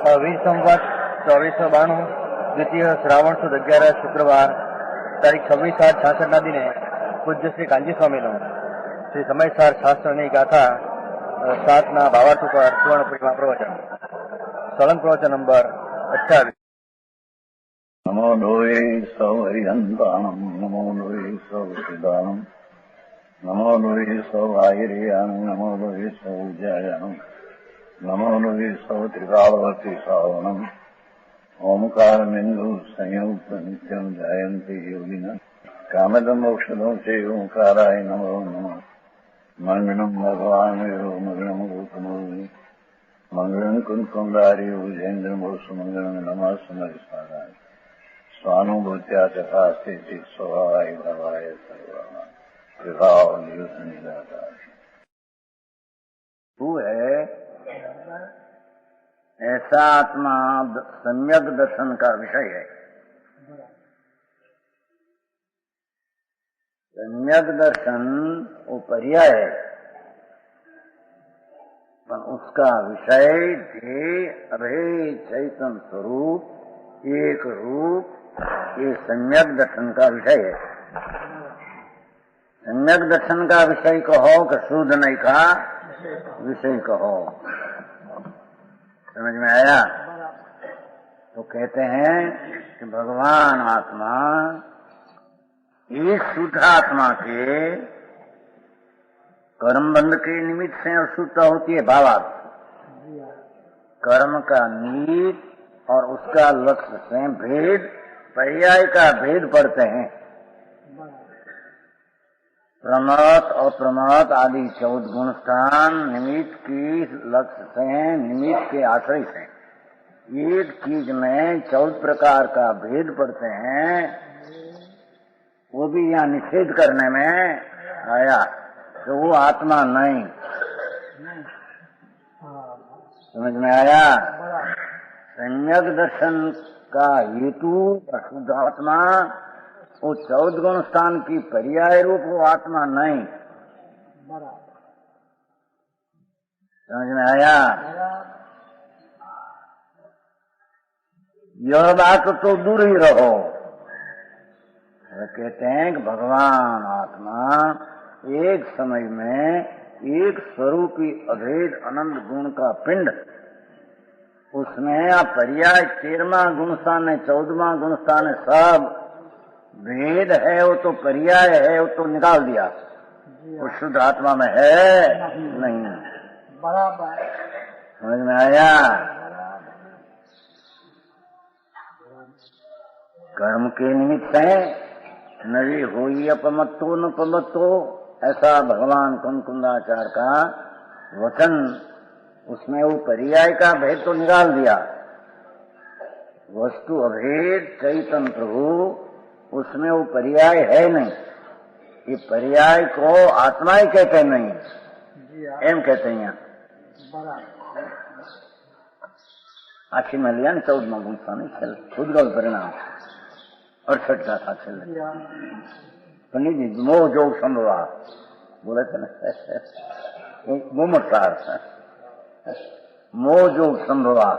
संवत 2492 द्वितीय श्रावण सुद 11 शुक्रवार तारीख 26/8/66 दिने पूज्य श्री कांजी स्वामी श्री समयसार शास्त्र गाथा 7 भावार्थ पर सुवर्णपुरी प्रवचन सलंग प्रवचन नंबर 28। नमो लोये सौहरिहंतानम नमो लोये सौसिदानम नमो लोये सौभागिरियानम नमो लोये सौजयानम नमो लोये सौत्रिकालवती सावनम ओंकारमिंदु संयुक्त नित्यम जयंती योगिना कामदम मोक्षदम से ओंकाराय नमो नमः मंगलम भगवान वीरो मंगलम गौतमोनि मंगलम कुंकुमधारी उजेन्द्र मोस मंगलम नमः समरिसाराय स्वानुभूत्या तथा स्थिति स्वभावाय भवाय सर्वमा विभाव नियुक्त निराकार। तू है ऐसा आत्मा सम्यक दर्शन का विषय है। सम्यक दर्शन वो पर्याय है, पर उसका विषय देह अभेद चैतन्य स्वरूप एक रूप, ये सम्यक दर्शन का विषय है। सम्यक दर्शन का विषय कहो कि शुद्ध नहीं का विषय कहो, समझ में आया? तो कहते हैं कि भगवान आत्मा इस शुद्ध आत्मा के कर्म बंध के निमित्त से अशुद्धता होती है। भावार्थ कर्म का निमित्त और उसका लक्ष्य से भेद, पर्याय का भेद पड़ते हैं। प्रमत और प्रमत आदि 14 गुण स्थान निमित्त की लक्ष्य से, निमित्त के आश्रय से एक चीज में 14 प्रकार का भेद पड़ते हैं। वो भी यहाँ निषेध करने में आया तो वो आत्मा नहीं। समझ में आया? सम्यक दर्शन का हेतु शुद्ध आत्मा, वो 14 गुण स्थान की पर्याय रूप वो आत्मा नहीं। समझ में आया? यह बात तो दूर ही रहो। कहते हैं कि भगवान आत्मा एक समय में एक स्वरूपी अभेद अनंत गुण का पिंड, उसमें आप पर्याय 13वां गुण स्थान है, 14वां गुण स्थान है, सब भेद है। वो तो पर्याय है, वो तो निकाल दिया। वो शुद्ध आत्मा में है नहीं। बराबर समझ में आया? कर्म के निमित्त है नवी होई अपमत्तो न पमत्तो, ऐसा भगवान कुंकुंदाचार्य का वचन। उसमें वो पर्याय का भेद तो निकाल दिया। वस्तु अभेद चैतन्य प्रभु, उसमें वो पर्याय है नहीं। ये पर्याय को आत्मा ही कहते नहीं, एम कहते हैं। आखिर में लिया 14वां गुण स्थान खुद गल परिणाम 68 का था छे पंडित जी। मोह जोग संभवा बोले थे ना, मोमसार मोह जोग संभवा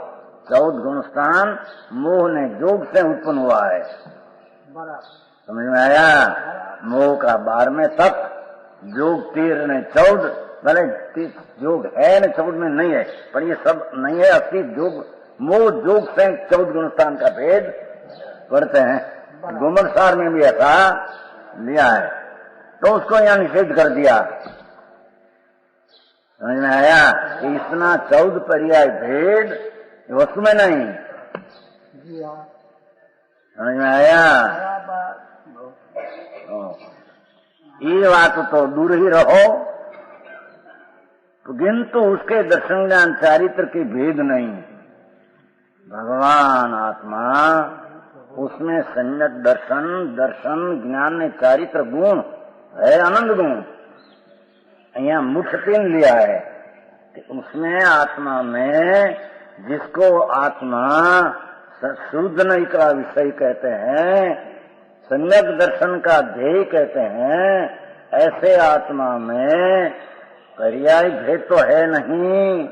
14 गुण स्थान मोह ने जोग से उत्पन्न हुआ है। समझ में आया? मोह का 12वें तक, जोग 13 ने 14, भले जोग है न 14 में नहीं है, पर ये सब नहीं है। असली जोग मोह जोग से 14 गुण स्थान का भेद करते हैं। गोमरसार में भी ऐसा लिया है, तो उसको यहाँ निषेध कर दिया। समझ में आया? इतना 14 पर्याय भेद वस्तु में नहीं। समझ में आया? ये बात तो दूर ही रहो, तो किंतु उसके दर्शन ज्ञान चारित्र के भेद नहीं। भगवान आत्मा उसमें सम्यक दर्शन, दर्शन ज्ञान ने चारित्र गुण है, आनंद गुण। यहाँ मुख्य 3 लिया है कि उसमें आत्मा में, जिसको आत्मा शुद्ध नहीं का विषय कहते हैं, सम्यक दर्शन का ध्येय कहते हैं, ऐसे आत्मा में पर्याय भेद तो है नहीं,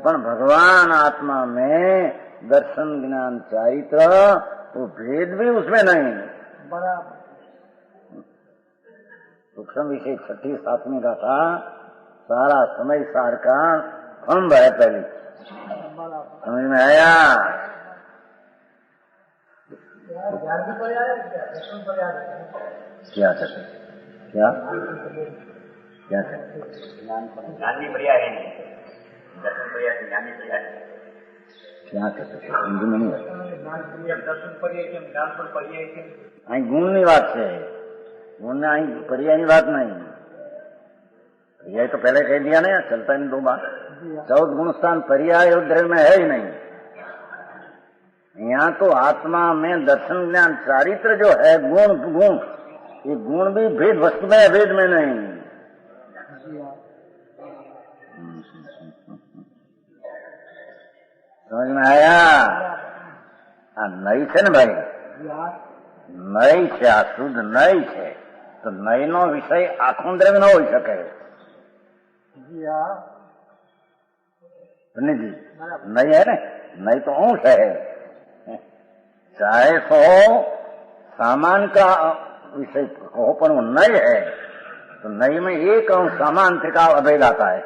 पर भगवान आत्मा में दर्शन ज्ञान चारित्र, वो भेद भी उसमें नहीं। बराबर। सूक्ष्म विषय 6ठी 7वीं का था, सारा समय सार का खंभ है पहले। बराबर। समझ में आया? ज्ञान भी पर्याय है, दर्शन पर्याय है। क्या कहते? क्या क्या कहते? ज्ञान भी पर्याय है नहीं, दर्शन पर्याय से ज्ञान भी पर्याय है। क्या कहते? समझ में नहीं आता। दर्शन पर्याय केम, ज्ञान पर पर्याय केम? અહીં ગુણની વાત છે, ગુણને અહીં પર્યાયની વાત નહીં। पर्याय तो पहले कह दिया ना, चलता नहीं 2 बार। 14 गुण स्थान पर्याय उद्धरण में है ही नहीं। यहाँ तो आत्मा में दर्शन ज्ञान चारित्र जो है, गुण गुण, ये गुण भी भेद वस्तु में, भेद में नहीं। समझ में आया? नहीं है ना भाई, नहीं है, आ शुद्ध नहीं है, तो नहीं नो विषय आखो द्रव्य न हो सके। जी नहीं है ना, नहीं तो अंश है। चाहे तो सामान का विषय हो, पर वो नहीं है, तो नहीं में एक अंश सामान से का अभेद आता है।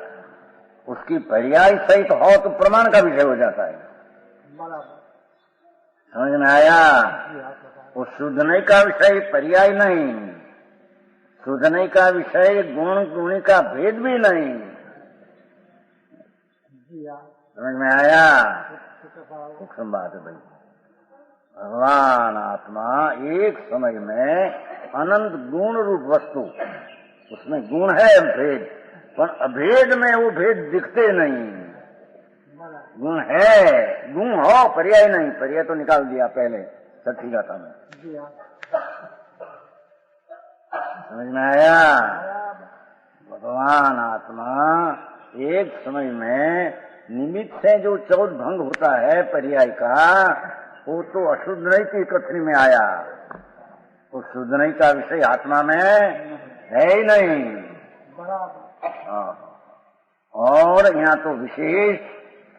उसकी पर्याय सहित हो तो प्रमाण का विषय हो जाता है। समझ में आया? वो शुद्ध नहीं का विषय पर्याय नहीं, शुद्ध नहीं का विषय गुण गुणी का भेद भी नहीं। समझ में आया? सूक्ष्म बात है भाई। भगवान आत्मा एक समय में अनंत गुण रूप वस्तु, उसमें गुण है भेद, पर अभेद में वो भेद दिखते नहीं। गुण है, गुण हो, पर्याय नहीं। पर्याय तो निकाल दिया पहले 6ठी गाथा में। समझ में आया? भगवान आत्मा एक समय में निमित्त से जो 14 भंग होता है पर्याय का, वो तो अशुद्ध नहीं की कथनी में आया। वो शुद्ध नहीं का विषय आत्मा में है ही नहीं। और यहाँ तो विशेष,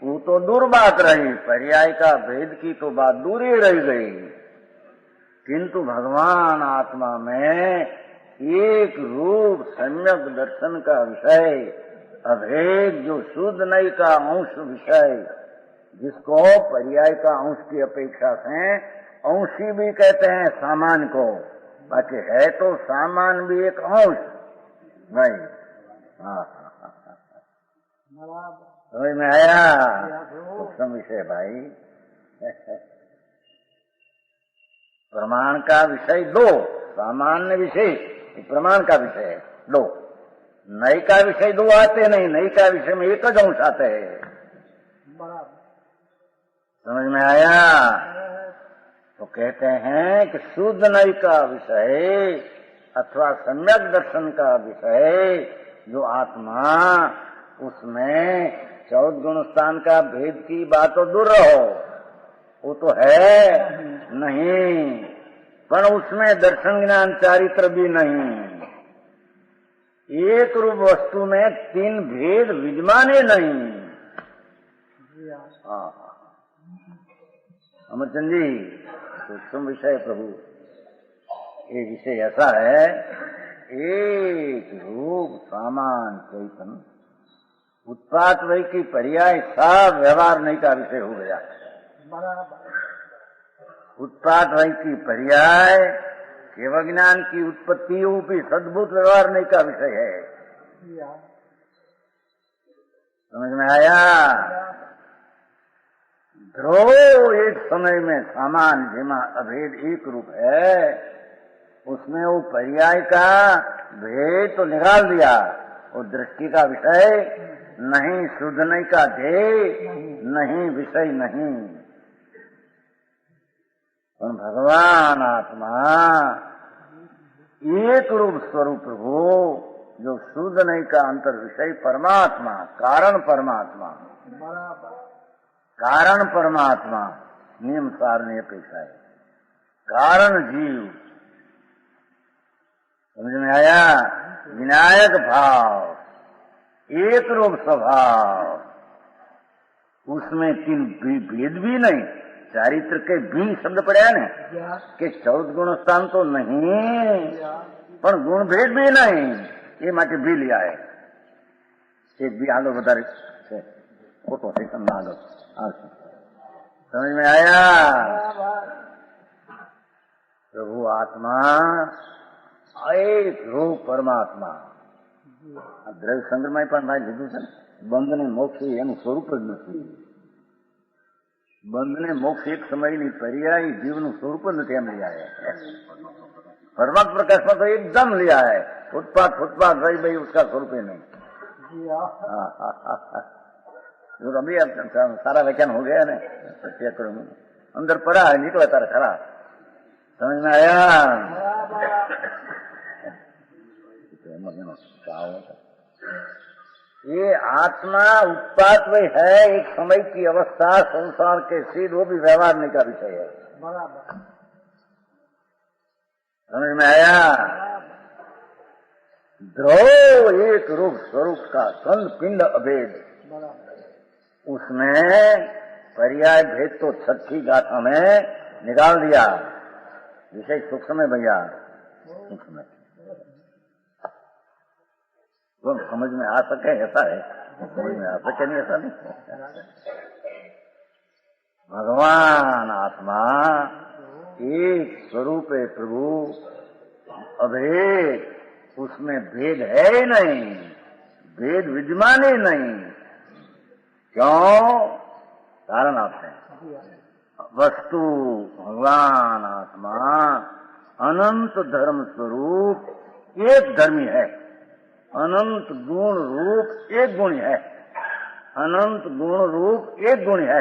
वो तो दूर बात रही, पर्याय का भेद की तो बात दूर ही रह गई। किंतु भगवान आत्मा में एक रूप सम्यक दर्शन का विषय, अभेद जो शुद्ध नहीं का अंश विषय, जिसको पर्याय का अंश की अपेक्षा से अंशी भी कहते हैं सामान को, बाकी है तो सामान भी एक अंश नहीं। हाँ, समझ में आया? सूक्ष्म विषय भाई। प्रमाण का विषय 2, सामान्य विषय प्रमाण का विषय 2, नई का विषय 2 आते नहीं, नई का विषय में एक ज अंश आते हैं। समझ में आया? तो कहते हैं कि शुद्ध नई का विषय अथवा सम्यक दर्शन का विषय जो आत्मा, उसमें 14 गुण स्थान का भेद की बात तो दूर रहो, वो तो है नहीं, पर उसमें दर्शन ज्ञान चारित्र भी नहीं। एक रूप वस्तु में 3 भेद विद्यमान ही नहीं। अमरचंद जी, सूक्ष्म विषय प्रभु, ये विषय ऐसा है, एक रूप सामान चैतन्य उत्पात वही की पर्याय सब व्यवहार नहीं का विषय हो गया। उत्पात वही की पर्याय केवल ज्ञान की उत्पत्ति रूपी सद्भुत व्यवहार नहीं का विषय है। समझ में आया? ध्रुव एक समय में सामान जिमा अभेद एक रूप है, उसमें वो पर्याय का भेद तो निकाल दिया, वो दृष्टि का विषय नहीं, शुद्ध नहीं का ध्येय नहीं, विषय नहीं। पर भगवान आत्मा एक रूप स्वरूप हो, जो शुद्ध नहीं का अंतर विषय परमात्मा, कारण परमात्मा, कारण परमात्मा नियम सारणी अपेक्षा है, कारण जीव। समझ में आया? विनायक भाव, एक रूप स्वभाव, उसमें तीन भेद भी नहीं, चारित्र के भी शब्द पड़े है ने कि 14 गुण स्थान तो नहीं पण गुण भेद भी नहीं, ये माटे भी लिया है। एक भी आगे बता रहे फोटो से कम आगे समझ में आया। प्रभु आत्मा एक रूप परमात्मा દ્રવ્ય સંગ્રહમાં પણ ભાઈ લીધું છે ને, બંધ ને મોક્ષ એનું સ્વરૂપ જ નથી. બંધ ને મોક્ષ એક સમયની પર્યાય જીવનું સ્વરૂપ જ નથી એમ लिया है. परमात्मा प्रकाश में तो एकदम लिया है, फुटपाथ रही भाई उसका स्वरूप ही नहीं. जो अभी सारा व्याख्यान हो गया ना, अंदर पड़ा है, निकला तारा खरा, समझ में आया। ये आत्मा उत्पात में है, एक समय की अवस्था संसार के सिद्ध, वो भी व्यवहार का विषय है। समझ में आया। ध्रुव एक रूप स्वरूप का कंद पिंड अभेद, उसमें पर्याय भेद तो छठी गाथा में निकाल दिया। विषय सूक्ष्म है भैया, सूक्ष्म है, तो समझ में आ सके ऐसा है, समझ में आ सके नहीं ऐसा नहीं। भगवान आत्मा एक स्वरूप है प्रभु, अभेद, उसमें भेद है ही नहीं, भेद विद्यमान ही नहीं। क्यों? कारण आप है, वस्तु भगवान आत्मा अनंत धर्म स्वरूप एक धर्मी है, अनंत गुण रूप एक गुण है, अनंत गुण रूप एक गुण है।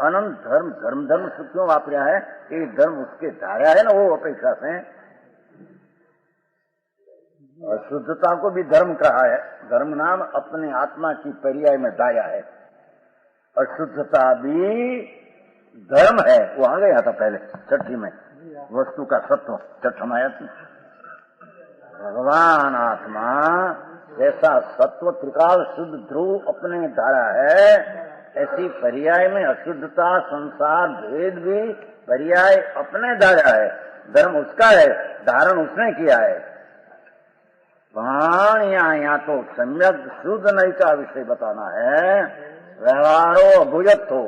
अनंत धर्म से क्यों वापरा है? ये धर्म उसके धारा है ना, वो अपेक्षा से अशुद्धता को भी धर्म कहा है। धर्म नाम अपने आत्मा की पर्याय में दाया है। अशुद्धता भी धर्म है, वो आ गया था पहले छठी में, वस्तु का सत्व छठम आया था। भगवान आत्मा जैसा सत्व त्रिकाल शुद्ध ध्रुव अपने धारा है, ऐसी पर्याय में अशुद्धता संसार भेद भी पर्याय अपने धारा है। धर्म उसका है, धारण उसने किया है। यहाँ तो सम्यक शुद्ध नहीं का विषय बताना है। व्यवहारो अभुयत हो,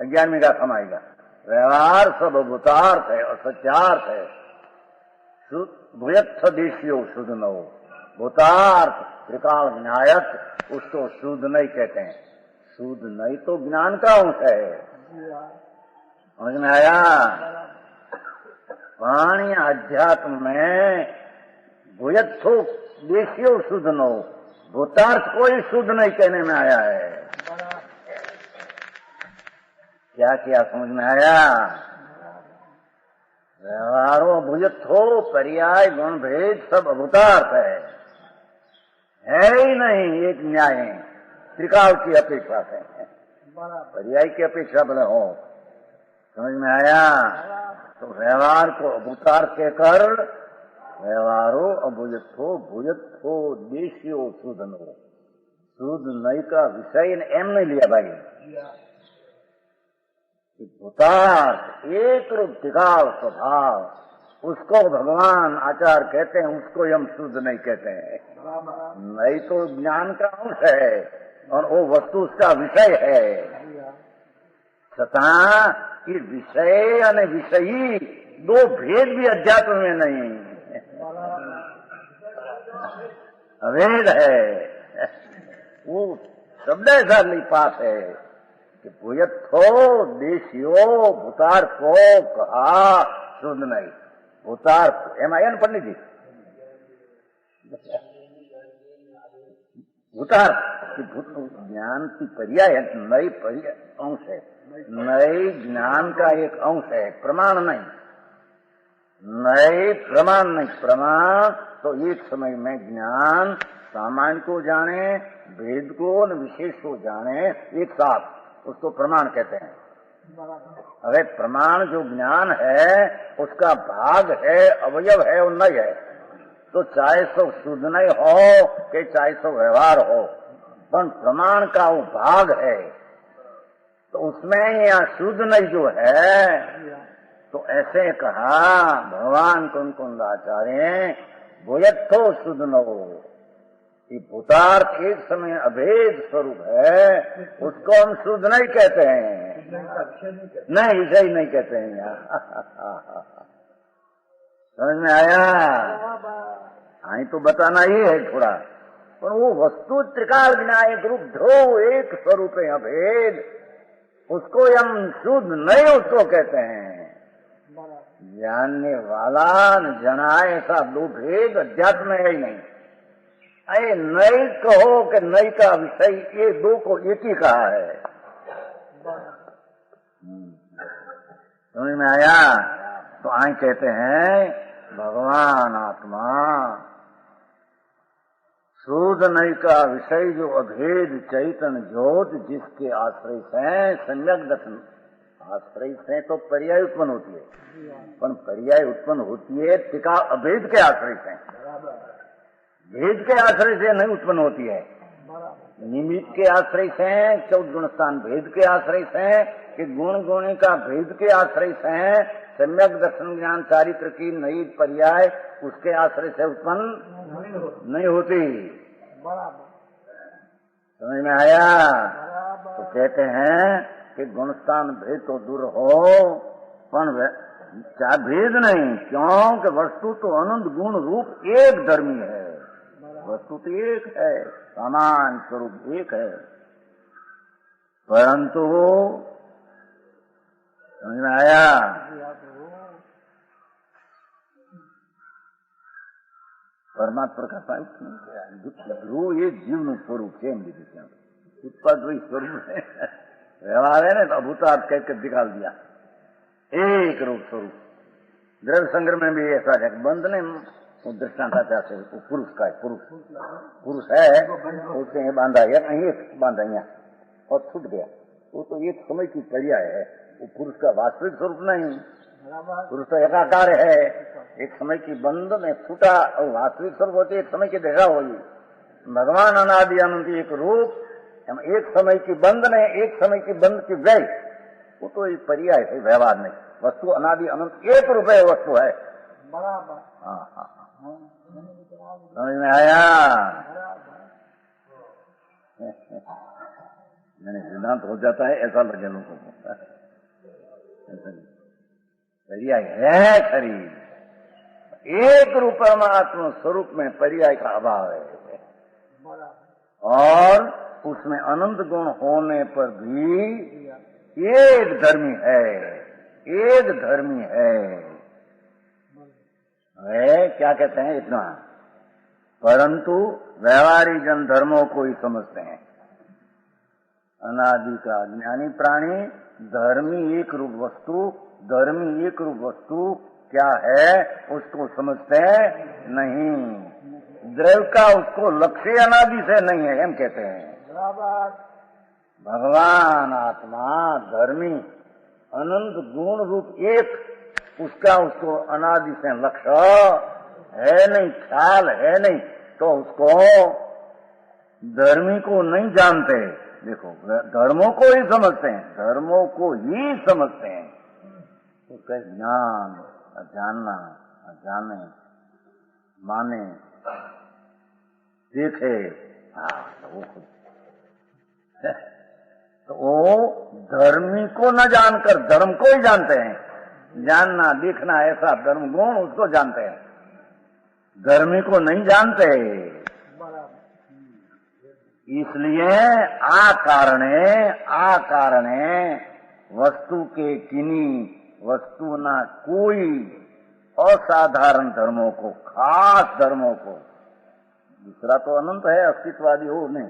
11वीं का समाएगा। व्यवहार सब अभूतार्थ है, असत्यार्थ है। भूयत्थ देशियो शुद्ध न हो, भूतार्थ त्रिकाल विनायक, उसको शुद्ध नहीं कहते हैं। शुद्ध नहीं तो ज्ञान का अंश है, समझ में आया। वाणी अध्यात्म में भूयत्थो देशियो शुद्ध न हो, भूतार्थ कोई शुद्ध नहीं कहने में आया है। क्या किया समझ में आया। व्यवहारो भुजत्थो पर्याय गुण भेद सब अभूतार्थ है ही नहीं। एक न्याय त्रिकाल की अपेक्षा से, पर्याय की अपेक्षा भले हो, समझ में आया। तो व्यवहार को अभूतार्थ कहकर व्यवहारो अभुजत्थो भुजत्थो देशियो शुद्ध नो, शुद्ध नई का विषय एम नहीं लिया भाई। भूतार्थ एक रूप त्रिकाल स्वभाव, उसको भगवान आचार्य कहते हैं, उसको हम शुद्ध नहीं कहते हैं। नहीं तो ज्ञान का अंश है और वो वस्तु उसका विषय है। तथा ये विषय और विषयी दो भेद भी अध्यात्म में नहीं, अभेद है। वो शब्द ऐसा पास है कि भूयत्थो देशियो भूतार्थो कहा शुद्ध नहीं। भूतार्थ एम आया ना पंडित जी, भूतार्थ ज्ञान की पर्याय है, नई पर्याय अंश है, नई ज्ञान का एक अंश है, प्रमाण नहीं। नए प्रमाण नहीं, प्रमाण तो एक समय में ज्ञान सामान्य को जाने, भेद को और विशेष को जाने एक साथ, उसको प्रमाण कहते हैं। अरे प्रमाण जो ज्ञान है उसका भाग है, अवयव है और नहीं है। तो चाहे सो शुद्ध नहीं हो कि चाहे सो व्यवहार हो, पर प्रमाण का वो भाग है, तो उसमें यहाँ शुद्ध नहीं जो है, तो ऐसे कहा भगवान कुंकुंदाचार्य भूयत्थो शुद्ध न हो। ये भूतार्थ एक समय अभेद स्वरूप है, उसको हम शुद्ध नहीं कहते हैं, नहीं इसे ही नहीं कहते हैं यहाँ। समझ में आया? आई तो बताना ही है थोड़ा, पर वो वस्तु त्रिकाल विनायक रूप ध्रुव एक स्वरूप है अभेद, उसको हम शुद्ध नहीं उसको कहते हैं। जानने वाला न जनाए ऐसा दो भेद अध्यात्म है ही नहीं। अरे नई कहो कि नई का विषय ये दो को एक ही कहा है। समझ में आया? तो आई कहते हैं भगवान आत्मा शुद्ध नई का विषय जो अभेद चैतन्य ज्योत जिसके आश्रय से सम्यक दर्शन, आश्रय से तो पर्याय उत्पन्न होती है, पर पर्याय उत्पन्न होती है टिका अभेद के आश्रय से, भेद के आश्रय से नहीं उत्पन्न होती है। निमित्त के आश्रय से, 14 गुण स्थान भेद के आश्रय से, कि गुण गुणी का भेद के आश्रय से, सम्यक दर्शन ज्ञान चारित्र की नई पर्याय उसके आश्रय से उत्पन्न नहीं होती। समझ में आया? तो कहते हैं कि गुणस्थान भेद तो दूर हो, पर भेद नहीं, क्योंकि वस्तु तो अनंत गुण रूप एक धर्मी है, वस्तु तो एक है, समान स्वरूप एक है, परंतु समझ में आया? परमात्मा का साहित्य नहीं, ध्रुव ये जीवन स्वरूप है, उत्पाद वही स्वरूप है, व्यवहार है ना, तो अभूतार्थ कहकर दिखाल दिया एक रूप स्वरूप। द्रव्य संग्रह में भी ऐसा है, बंद ने दृष्टांत चाहते वो पुरुष का है, पुरुष है, उसने बांधा एक बांधा यहाँ और छूट गया, वो तो एक समय की पर्याय है, वो पुरुष का वास्तविक स्वरूप नहीं। पुरुष तो एकाकार है, एक समय की बंध में छूटा और वास्तविक स्वरूप होती एक समय की देखा होगी। भगवान अनादि अनंत एक रूप, एक समय की बंध ने एक समय की बंध की व्यय, वो तो एक पर्याय है, व्यवहार नहीं। वस्तु अनादि अनंत एक रूप है, वस्तु है। हाँ, समझ में आया? मैंने सिद्धांत हो जाता है ऐसा लगे लोगों को, पर्याय है शरीर, एक रूप परमात्मा स्वरूप में पर्याय का अभाव है, और उसमें अनंत गुण होने पर भी एक धर्मी है, एक धर्मी है। क्या कहते हैं इतना, परंतु व्यवहारिक जन धर्मों को ही समझते हैं। अनादि का ज्ञानी प्राणी धर्मी एक रूप वस्तु, धर्मी एक रूप वस्तु क्या है उसको समझते हैं नहीं। द्रव्य का उसको लक्ष्य अनादि से नहीं है, हम कहते हैं। भगवान आत्मा धर्मी अनंत गुण रूप एक, उसका उसको अनादि से लक्ष्य है नहीं, ख्याल है नहीं, तो उसको धर्मी को नहीं जानते। देखो, धर्मों को ही समझते हैं, धर्मों को ही समझते हैं। उसका ज्ञान, जानना, जाने, माने, देखे, तो वो खुद तो वो धर्मी को न जानकर धर्म को ही जानते हैं। जानना, देखना ऐसा धर्म गुण उसको जानते हैं, धर्मी को नहीं जानते। इसलिए आकारणे वस्तु के किन्हीं वस्तु ना कोई असाधारण धर्मों को, खास धर्मों को, दूसरा तो अनंत है, अस्तित्ववादी हो नहीं,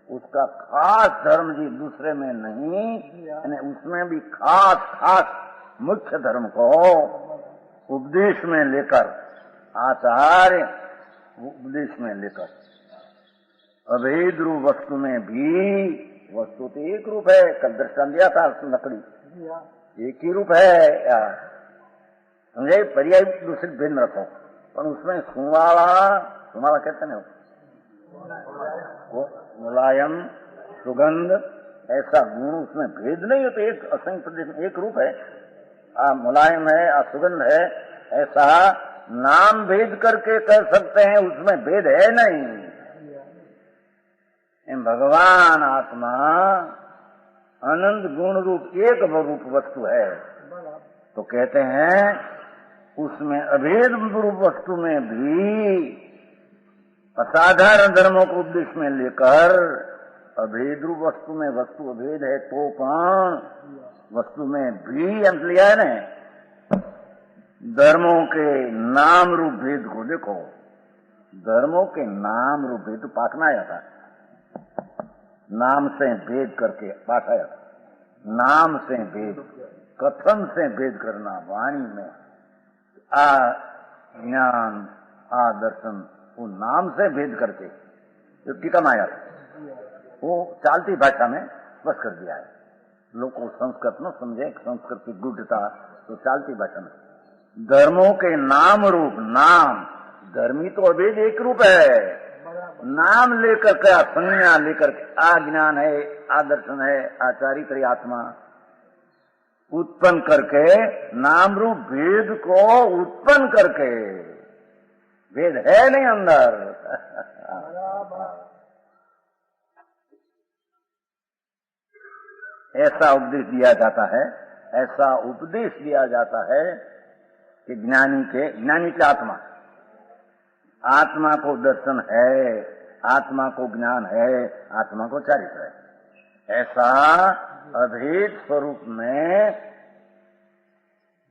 उसका खास धर्म जी दूसरे में नहीं, यानी उसमें भी खास मुख्य धर्म को उपदेश में लेकर, आचार्य उपदेश में लेकर, अभेद रूप वस्तु में भी, वस्तु तो एक रूप है, कल दृष्टांत दिया था लकड़ी एक ही रूप है यार, समझे, पर्याय दूसरे भिन्न रखो, पर उसमें सुमाला कहते हैं वो मुलायम, सुगंध, ऐसा गुण उसमें भेद नहीं है, तो एक असंख्य प्रदेश में एक रूप है, मुलायम है, सुगंध है, ऐसा नाम भेद करके कर सकते हैं, उसमें भेद है नहीं। भगवान आत्मा अनंत गुण रूप एक रूप वस्तु है, तो कहते हैं उसमें अभेद रूप वस्तु में भी असाधारण धर्मों को उपदेश में लेकर अभेद रूप वस्तु में वस्तु अभेद है तो कौन वस्तु में भी अंत लिया है ना। धर्मों के नाम रूप भेद को देखो, धर्मों के नाम रूप भेद पाठना आया था, नाम से भेद करके पाठ आया था, नाम से भेद, कथन से भेद करना वाणी में, आ ज्ञान आ दर्शन, वो नाम से भेद करके जो टीका में आया था, वो चालती भाषा में बस कर दिया है। लोग को संस्कृत न समझे, संस्कृत की गुढ़ता, तो चालती भाषा में धर्मों के नाम रूप, नाम धर्मी तो अभेद एक रूप है, नाम लेकर क्या संज्ञा लेकर आ ज्ञान है, आ दर्शन है, आचारित्र आत्मा उत्पन्न करके नाम रूप भेद को उत्पन्न करके, भेद है नहीं अंदर। ऐसा उपदेश दिया जाता है, ऐसा उपदेश दिया जाता है कि ज्ञानी के आत्मा, आत्मा को दर्शन है, आत्मा को ज्ञान है, आत्मा को चारित्र है। ऐसा अभेद स्वरूप में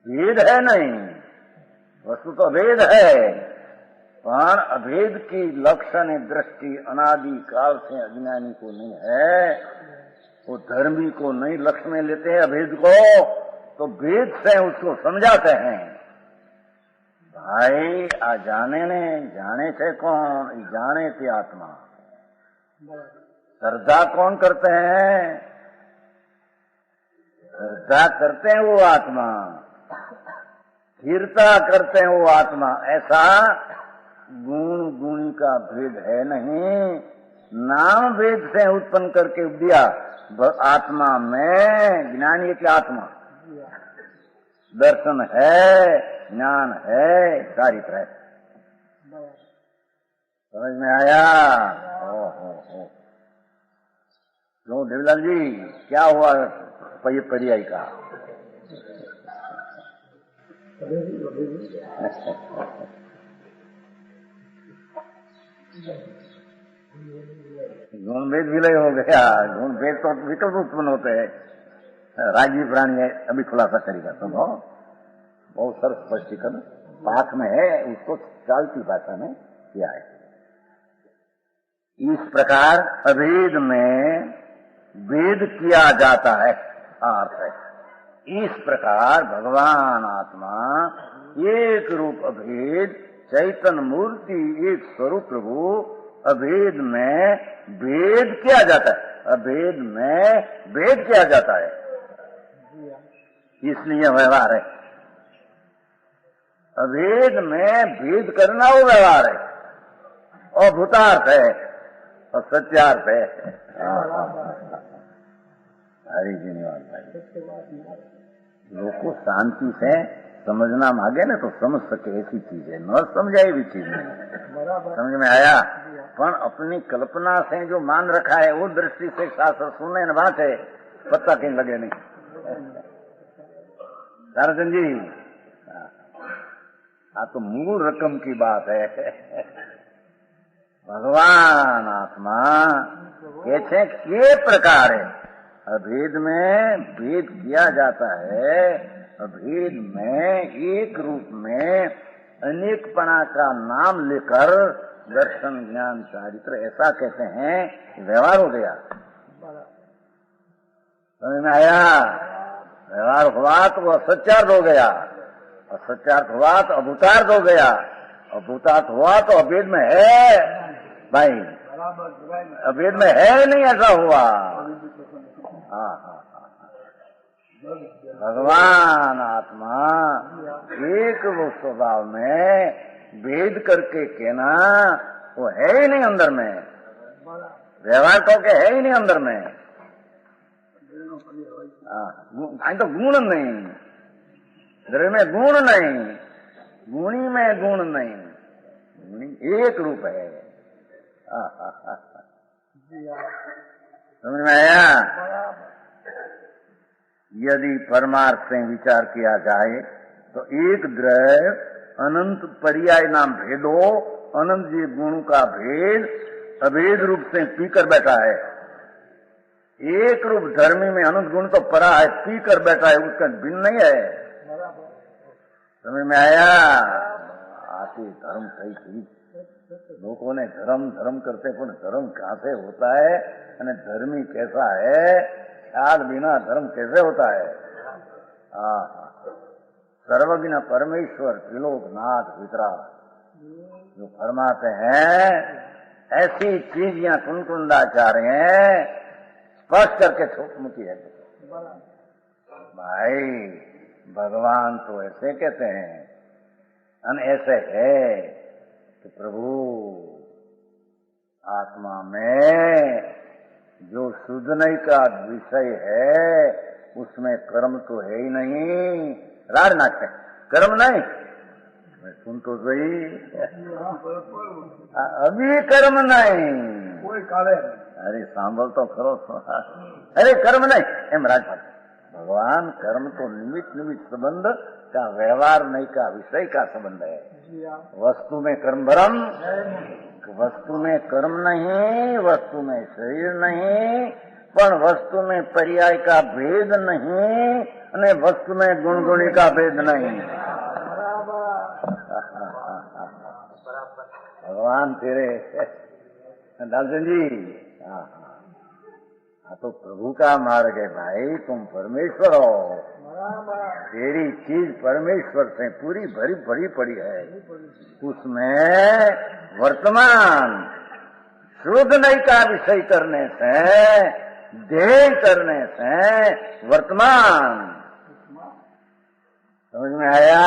भेद है नहीं, वस्तु तो अभेद है, पर अभेद की लक्षण दृष्टि अनादि काल से अज्ञानी को नहीं है, वो धर्मी को नहीं लक्ष्य में लेते हैं अभेद को, तो भेद से उसको समझाते हैं। भाई आ जाने ने जाने से कौन, जाने थे आत्मा, श्रद्धा कौन करते हैं, श्रद्धा करते हैं वो आत्मा, स्थिरता करते हैं वो आत्मा। ऐसा गुण गुणी का भेद है नहीं, नाम भेद से उत्पन्न करके दिया आत्मा में, ज्ञानी की आत्मा दर्शन है, ज्ञान है, चारित्र है। समझ में आया? हो। क्यों देवीलाल जी, क्या हुआ पर्याय का? गुण भेद विलय हो गया, गुण भेद तो विकल्प उत्पन्न होते हैं। राजीव प्राणी है, अभी खुलासा करेगा सुनो, बहुत सरस स्पष्टीकरण पाठ में है, उसको चालती भाषा में किया है। इस प्रकार अभेद में भेद किया जाता है, अर्थ है इस प्रकार भगवान आत्मा एक रूप अभेद चैतन्य मूर्ति एक स्वरूप प्रभु, अभेद में भेद किया जाता है, अभेद में भेद किया जाता है, इसलिए व्यवहार है। अभेद में भेद करना वो व्यवहार है, और भूतार्थ है और सत्यार्थ है। हरि धन्यवाद भाई। लोग को शांति से समझना मांगे ना तो समझ सके, ऐसी चीज है, न समझाए भी चीज नहीं। समझ में आया? पर अपनी कल्पना से जो मान रखा है वो दृष्टि से शास्त्र सुने न बात है, पता कहीं लगे नहीं। दारचंद जी, तो मूल रकम की बात है। भगवान आत्मा कैसे के प्रकार है, अभेद में भेद किया जाता है, अभेद में एक रूप में अनेकपना का नाम लेकर दर्शन ज्ञान चारित्र ऐसा कहते हैं, व्यवहार हो गया। समझ में आया? व्यवहार हुआ तो असत्यार्थ हो गया, असत्यार्थ हुआ तो अभूतार्थ हो गया, अभूतार्थ हुआ तो अभेद में है भाई, अभेद में है नहीं, ऐसा हुआ। हाँ। भगवान आत्मा एक वो स्वभाव में भेद करके कहना वो है ही नहीं अंदर में, व्यवहार तो के है ही नहीं अंदर में। અહીં તો ગુણ નહીં, દ્રવ્ય में गुण नहीं, गुणी में गुण नहीं, गुणी एक रूप है। समझ में आया? यदि परमार्थ से विचार किया जाए तो एक द्रव्य अनंत पर्याय नाम भेदो, अनंत जी गुण का भेद अभेद रूप से पीकर बैठा है। एक रूप धर्मी में अनंत गुण तो परा है, पीकर बैठा है, उसका भिन्न नहीं है। समझ में आया? आती धर्म सही चीज। लोगों ने धर्म धर्म करते पण धर्म कहां से होता है અને धर्मी कैसा है, ख्याल बिना धर्म कैसे होता है? सर्वज्ञ परमेश्वर त्रिलोकनाथ वितराग जो फरमाते हैं, ऐसी चीज यहाँ कुंकुंडाचार्य हैं स्पष्ट करके छोट मुकी है। भाई भगवान तो ऐसे कहते हैं, अन ऐसे है कि प्रभु आत्मा में जो शुद्धने का विषय है उसमें कर्म तो है ही नहीं। राड नाखते कर्म नहीं, मैं सुन तो सही, अभी कर्म नहीं, कोई काले अरे सांभल तो खरो, अरे कर्म नहीं एम राजपाल। भगवान कर्म तो निमित्त निमित्त संबंध का व्यवहार नहीं का विषय का संबंध है। वस्तु में कर्म भरम, वस्तु में कर्म नहीं, वस्तु में शरीर नहीं, पण वस्तु में पर्याय का भेद नहीं અને वस्तु में गुण गुणी का भेद नहीं। भगवान तेरे दालचंद जी, हाँ तो प्रभु का मार्ग है भाई, तुम परमेश्वर हो, तेरी चीज परमेश्वर से पूरी भरी भरी पड़ी है। उसमें वर्तमान शुद्ध नहीं का विषय करने से, ध्येय करने से वर्तमान, समझ में आया?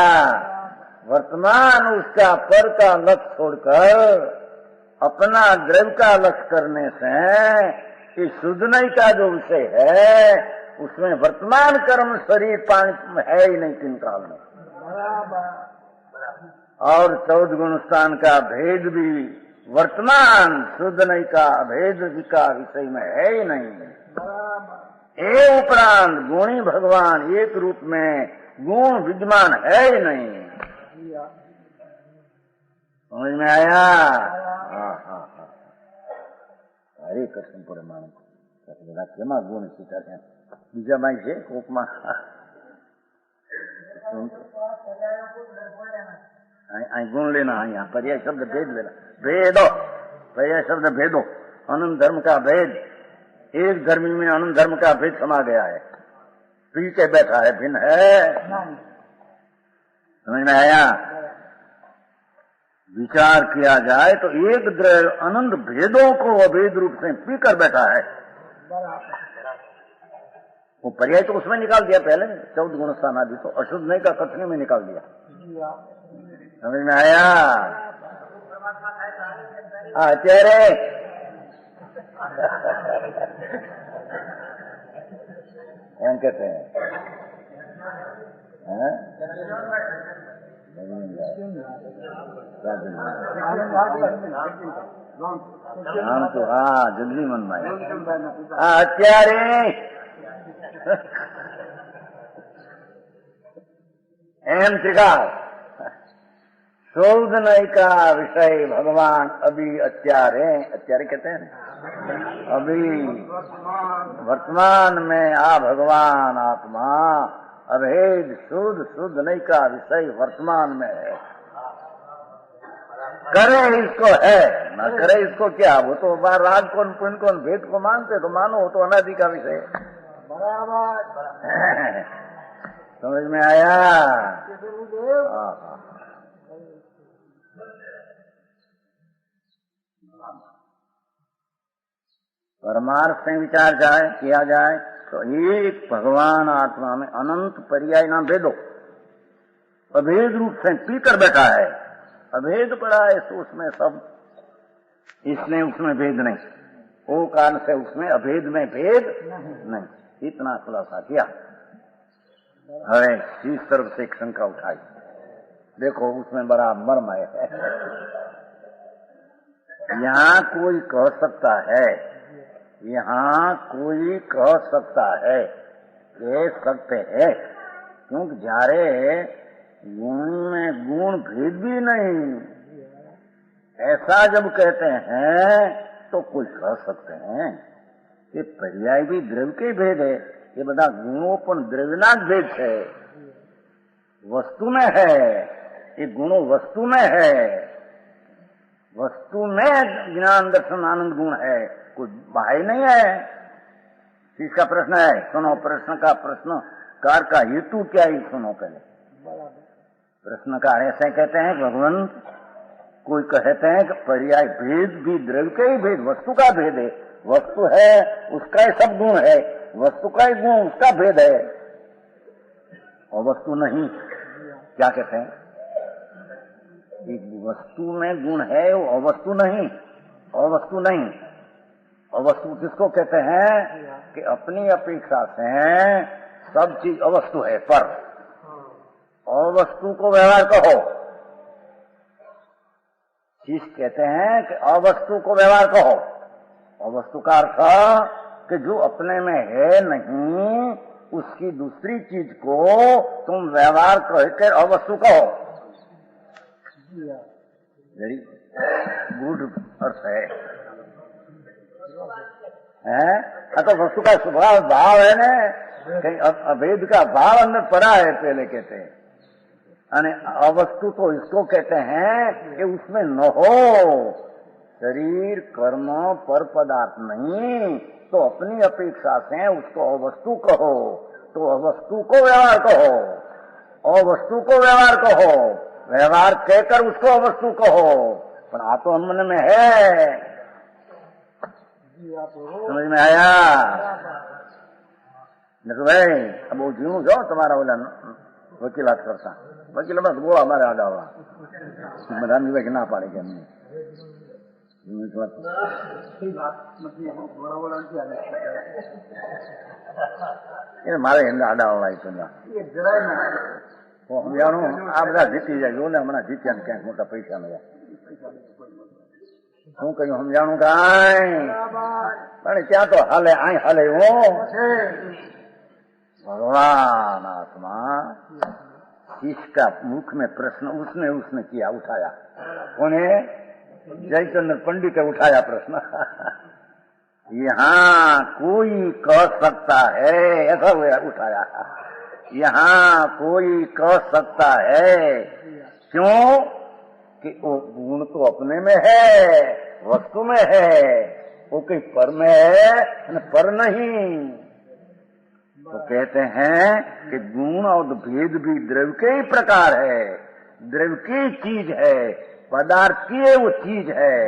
वर्तमान उसका पर का लक्ष्य छोड़कर अपना द्रव्य का लक्ष्य करने से कि शुद्ध नहीं का जो विषय है उसमें वर्तमान कर्म शरीर पानी है ही नहीं तीन काल में। और 14 गुण स्थान का भेद भी वर्तमान शुद्ध नहीं का अभेद का विषय में है ही नहीं। ए उपरांत गुणी भगवान एक रूप में गुण विद्यमान है ही नहीं। समझ में आया? हरे कृष्ण परमाणु केमा गुण सीखा है बीजा माई है कोपमा गुण लेना, यहाँ पर्याय शब्द भेद लेना, भेदो पर्याय शब्द भेदो, अनंत धर्म का भेद, एक धर्मी में अनंत धर्म का भेद समा गया है, पी के बैठा है, भिन्न है। समझ में आया? विचार किया जाए तो एक द्रव्य अनंत भेदों को अभेद रूप से पीकर बैठा है। वो पर्याय तो उसमें निकाल दिया पहले, 14 गुण स्थान आदि तो अशुद्ध नहीं का कथने में निकाल दिया। समझ में आया? અત્યારે એમ कहते हैं हाँ जल्दी मन में અત્યારે एम त्रिकाल शोध नहीं का विषय भगवान अभी अत्यारे, अत्यारे कहते हैं अभी वर्तमान में भगवान आत्मा अभेद शुद्ध शुद्ध नहीं का विषय वर्तमान में है। करे इसको है, न करे इसको क्या, वो तो राग कौन पुण्य कौन भेद को मानते तो मानो, वो तो अनादि का विषय है। समझ में आया? परमार्थ से विचार किया जाए तो एक भगवान आत्मा में अनंत पर्याय नाम भेदो अभेद रूप से पीकर बैठा है। अभेद पड़ा है तो उसमें सब, इसमें उसमें भेद नहीं, वो कारण से उसमें अभेद में भेद नहीं। इतना खुलासा किया। हमें इस तरफ से एक शंका उठाई, देखो उसमें बड़ा मर्म है। यहाँ कोई कह सकता है, यहाँ कोई कह सकता है, कह सकते हैं, क्योंकि जारे गुण में गुण भेद भी नहीं, ऐसा जब कहते हैं तो कोई कह सकते हैं कि पर्याय भी द्रव्य के भेद है। ये बता गुणों पर द्रव्यना भेद है, वस्तु में है, ये गुणों वस्तु में है, वस्तु में ज्ञान दर्शन आनंद गुण है, कुछ बाहर नहीं है। किसका प्रश्न है? सुनो, प्रश्न का प्रश्नकार का हेतु क्या है सुनो पहले। प्रश्नकार ऐसे कहते हैं भगवान, कोई कहते हैं कि पर्याय भेद भी द्रव्य का ही भेद, वस्तु का भेद है, वस्तु है उसका ही सब गुण है, वस्तु का ही गुण उसका भेद है, और वस्तु नहीं। क्या कहते हैं? एक वस्तु में गुण है, वो अवस्तु नहीं, अवस्तु नहीं। अवस्तु किसको कहते हैं कि अपनी अपेक्षा से सब चीज अवस्तु है, पर अवस्तु को व्यवहार कहो। चीज कहते हैं कि अवस्तु को व्यवहार कहो। अवस्तु का अर्थ कि जो अपने में है नहीं, उसकी दूसरी चीज को तुम व्यवहार कहकर अवस्तु कहो। वेरी गुड अर्थ है। तो वस्तु का स्वभाव भाव है ना, कहीं अभेद का भाव अंदर पड़ा है, पहले कहते हैं। अने अवस्तु तो इसको कहते हैं कि उसमें न हो शरीर कर्म पर पदार्थ नहीं, तो अपनी अपेक्षा से उसको अवस्तु कहो, तो अवस्तु को व्यवहार कहो, अवस्तु को व्यवहार कहो, व्यवहार कहकर उसको अवस्तु कहो, पर आ तो मन में है। समझ में आया? देखो भाई, अब वो जीव जाओ तुम्हारा बोला वकीलात करता, वकील बस गोला हमारे आधा हुआ, रानी भाई ना पाड़ेगी हमने મારે એમને આડા વાળા સમજા સમજાણું આ બધા જીતી જાય જો ને હમણાં જીત્યા ને ક્યાંક મોટા પૈસા મળ્યા શું કહ્યું સમજાણું કાંઈ પણ ત્યાં તો હાલે આઈ હાલે હું भगवान आत्मा इसका मुख में प्रश्न उसने किया, उठाया। कौन है? जयचंद्र पंडित है, उठाया प्रश्न। यहाँ कोई कह सकता है, ऐसा उठाया, यहाँ कोई कह सकता है, क्यों कि वो गुण तो अपने में है, वस्तु में है, वो कहीं पर में है, पर नहीं। तो कहते हैं कि गुण और भेद भी द्रव्य के ही प्रकार है, द्रव्य की चीज है, पदार्थ की वो चीज है।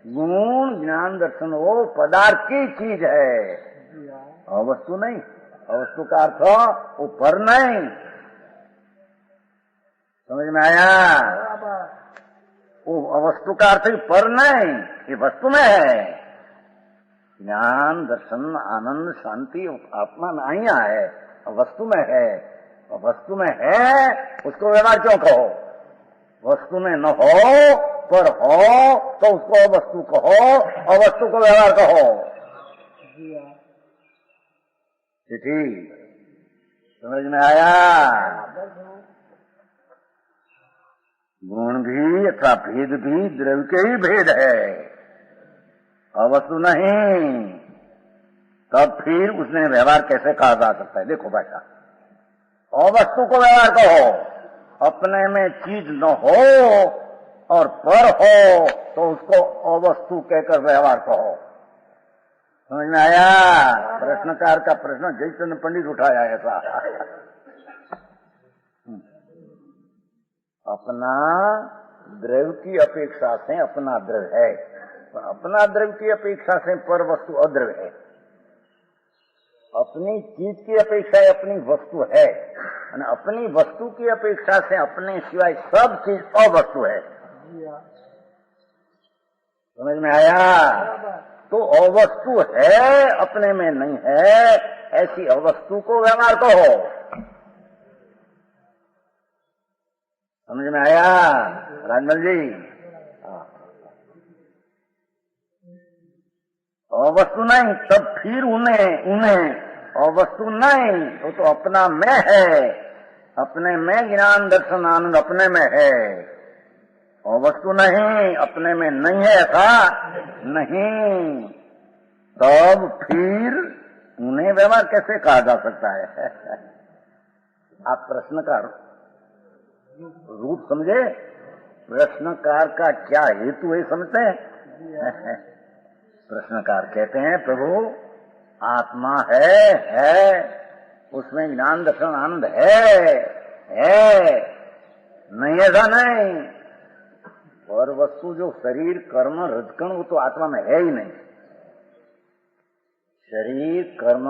गुण ज्ञान दर्शन वो पदार्थ की चीज है, अवस्तु नहीं। अवस्तु का अर्थ वो पर नहीं। समझ में आया? वो अवस्तु का अर्थ पर नहीं, ये वस्तु में है। ज्ञान दर्शन आनंद शांति आत्मा में आइया है, वस्तु में है। वस्तु में है उसको व्यवहार क्यों कहो? वस्तु में न हो पर हो तो उसको अवस्तु कहो, अवस्तु को व्यवहार कहो। ठीक, समझ में आया? गुण भी अथवा भेद भी द्रव्य के ही भेद है, अवस्तु नहीं। तब फिर उसने व्यवहार कैसे कहा जा सकता है? देखो बेटा, अवस्तु को व्यवहार कहो, अपने में चीज न हो और पर हो तो उसको अवस्तु कहकर व्यवहार कहो। समझ में आया? प्रश्नकार का प्रश्न जयचंद्र पंडित उठाया ऐसा। अपना द्रव्य की अपेक्षा से अपना द्रव्य है, अपना द्रव्य की अपेक्षा से पर वस्तु अद्रव्य है। अपनी चीज की अपेक्षा अपनी वस्तु है, और अपनी वस्तु की अपेक्षा से अपने सिवाय सब चीज अवस्तु है। समझ में आया? तो अवस्तु है, अपने में नहीं है, ऐसी अवस्तु को व्यवहार कहो। समझ में आया राजमल जी? अवस्तु नहीं, तब फिर उन्हें अवस्तु नहीं, वो तो अपना मैं है, अपने में ज्ञान दर्शन आनंद अपने में है, अवस्तु नहीं, अपने में नहीं है, ऐसा नहीं। तब फिर उन्हें व्यवहार कैसे कहा जा सकता है? आप प्रश्न का रूप समझे? प्रश्नकार का क्या हेतु है समझते हैं? प्रश्नकार कहते हैं प्रभु आत्मा है, उसमें ज्ञान दर्शन आनंद है, नहीं ऐसा नहीं। और वस्तु जो शरीर कर्म हृदकण वो तो आत्मा में है ही नहीं। शरीर कर्म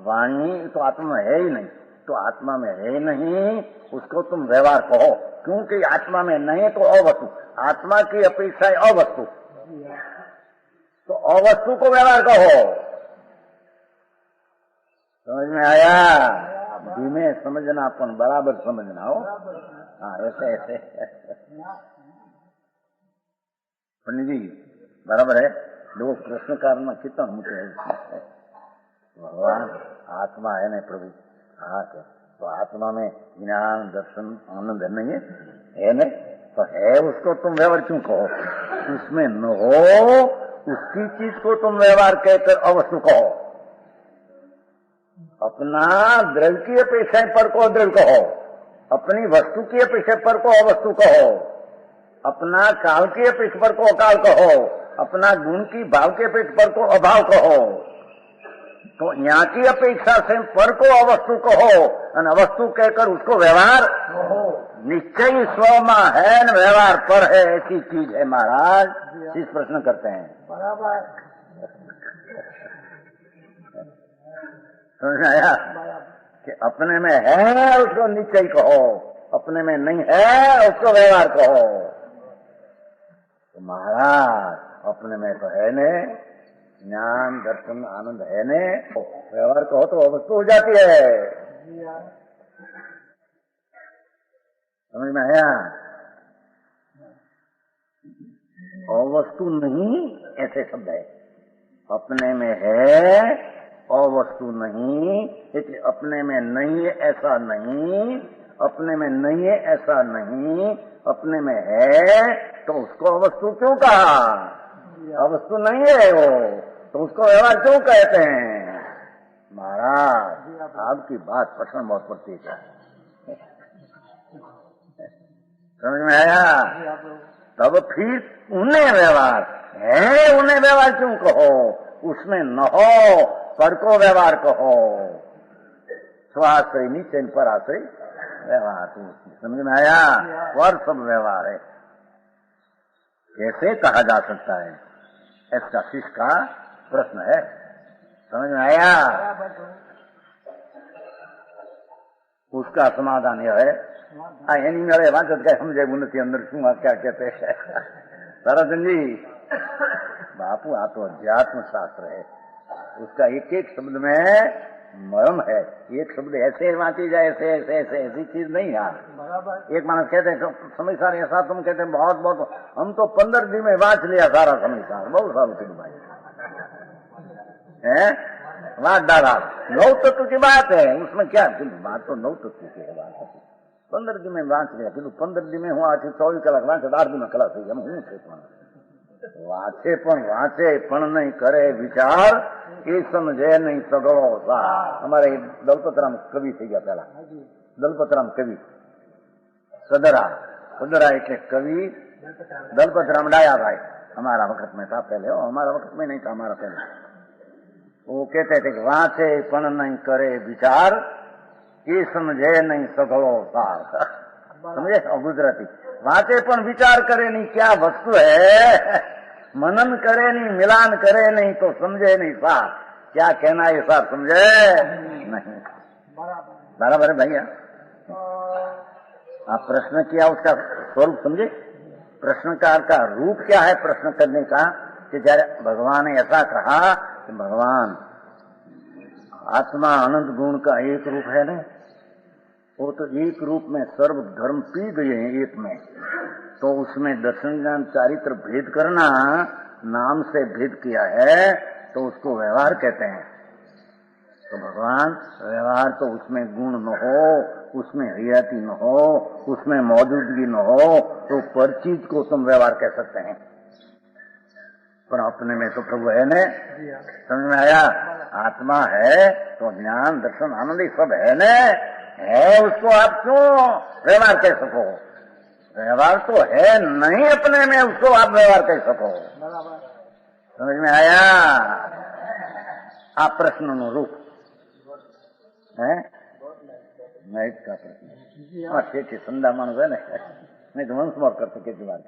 वाणी तो आत्मा में है ही नहीं, तो आत्मा में है ही नहीं, उसको तुम व्यवहार कहो, क्योंकि आत्मा में नहीं तो अवस्तु, आत्मा की अपेक्षा अवस्तु, तो अवस्तु को व्यवहार कहो। समझ में आया? धीमे समझना, अपन बराबर समझना हो। हाँ ऐसे ऐसे पंडित जी बराबर है। लोग प्रश्नकार में कितना मुझे भगवान आत्मा है नहीं प्रभु, हाँ क्या तो आत्मा में ज्ञान दर्शन आनंद नहीं है नहीं, तो है उसको तुम व्यवहार क्यों कहो? उसमें न हो उसकी चीज को तुम व्यवहार कहकर अवस्तु कहो। अपना द्रव्य की अपेक्षा पर को द्रव्य कहो, अपनी वस्तु की अपेक्षा पर को अवस्तु कहो, अपना काल की अपेक्षा पर को अकाल कहो, अपना गुण की भाव के अपेक्षा पर को अभाव कहो। तो यहाँ की अपेक्षा से पर को अवस्तु कहो और अवस्तु कहकर उसको व्यवहार निश्चय स्व में है न व्यवहार पर है, ऐसी चीज है महाराज। इस प्रश्न करते हैं बराबर। समझ आया कि अपने में है उसको निश्चय कहो, अपने में नहीं है उसको व्यवहार कहो। तो महाराज अपने में तो है ने ज्ञान दर्शन आनंद है ने, व्यवहार कहो तो अवस्तु हो जाती है। समझ में आया? अवस्तु नहीं ऐसे शब्द है, अपने में है अवस्तु नहीं, इसलिए अपने में नहीं है ऐसा नहीं, अपने में नहीं है ऐसा नहीं, अपने में है तो उसको अवस्तु क्यों कहा? अवस्तु नहीं है वो, तो उसको व्यवहार क्यों कहते हैं? महाराज आपकी बात पसंद बहुत पड़ती है। समझ में आया? तब फिर उन्हें व्यवहार है, उन्हें व्यवहार क्यों कहो? उसमें न हो पर को व्यवहार कहो। स्वाश्रय नीचे पर आश्रय व्यवहार। समझ में आया? पर सब व्यवहार है, कैसे कहा जा सकता है? ऐसा शिष्य का प्रश्न है। समझ में आया? उसका समाधान यह है, એની મેળે વાંચત કઈ સમજાયું નથી અંદર શું क्या कहते हैं। ताराचंद जी बापू आ तो अध्यात्म शास्त्र है, उसका एक एक शब्द में मर्म है, एक शब्द ऐसे वांची जाए ऐसे ऐसे ऐसे ऐसी चीज नहीं यार। एक मानस कहते हैं समय सार ऐसा, तुम कहते हैं बहुत बहुत, हम तो 15 दिन में वांच लिया सारा समय सार, बहुत सारू थी भाई है। वाद डाला 9 तत्व की बात है, उसमें क्या बात तो 9 तत्व की है बात। 15 दिन में वांच लिया, किंतु 15 दिन में હું આથી 24 કલાક વાંચે 8 दिन में કલાક થઈ ગયા। હું છે પણ વાંચે પણ નહીં કરે વિચાર, એ સમજે નહીં સગળો સાર। અમારે દલપતરામ કવિ થઈ ગયા પેલા, દલપતરામ કવિ સદરા, સદરા એટલે કવિ દલપતરામ ડાયાભાઈ। हमारा वक्त में था पहले, हमारा वक्त में नहीं था, हमारा पहले। वो कहते थे कि वांचे पण नहीं करे विचार, ये समझे नहीं सगळो सार। समझे? गुजराती वांचे पण विचार करे नहीं क्या वस्तु है, मनन करे नहीं मिलान करे नहीं तो समझे नहीं सार। क्या कहना है सार? समझे नहीं। बराबर है भैया? आप प्रश्न किया, उसका स्वरूप समझे? प्रश्नकार का रूप क्या है प्रश्न करने का? कि जरा भगवान ने ऐसा कहा कि भगवान आत्मा अनंत गुण का एक रूप है ना, वो तो एक रूप में सर्व धर्म पी गए हैं एक में, तो उसमें दर्शन ज्ञान चारित्र भेद करना नाम से भेद किया है तो उसको व्यवहार कहते हैं। तो भगवान व्यवहार तो उसमें गुण न हो, उसमें हरियाती न हो, उसमें मौजूदगी न हो, तो पर चीज को तुम व्यवहार कह सकते हैं, पर अपने में तो प्रभु है न। समझ में आया? आत्मा है तो ज्ञान दर्शन आनंद ही सब है न, है उसको आप क्यों व्यवहार कह सको? व्यवहार तो है नहीं अपने में, उसको आप व्यवहार कह सको। समझ में आया? आप प्रश्न नो रूप है नाइट का प्रश्न। हाँ ठीक है, संधा मानस है ना, नहीं तो वंश मोर कर सके बात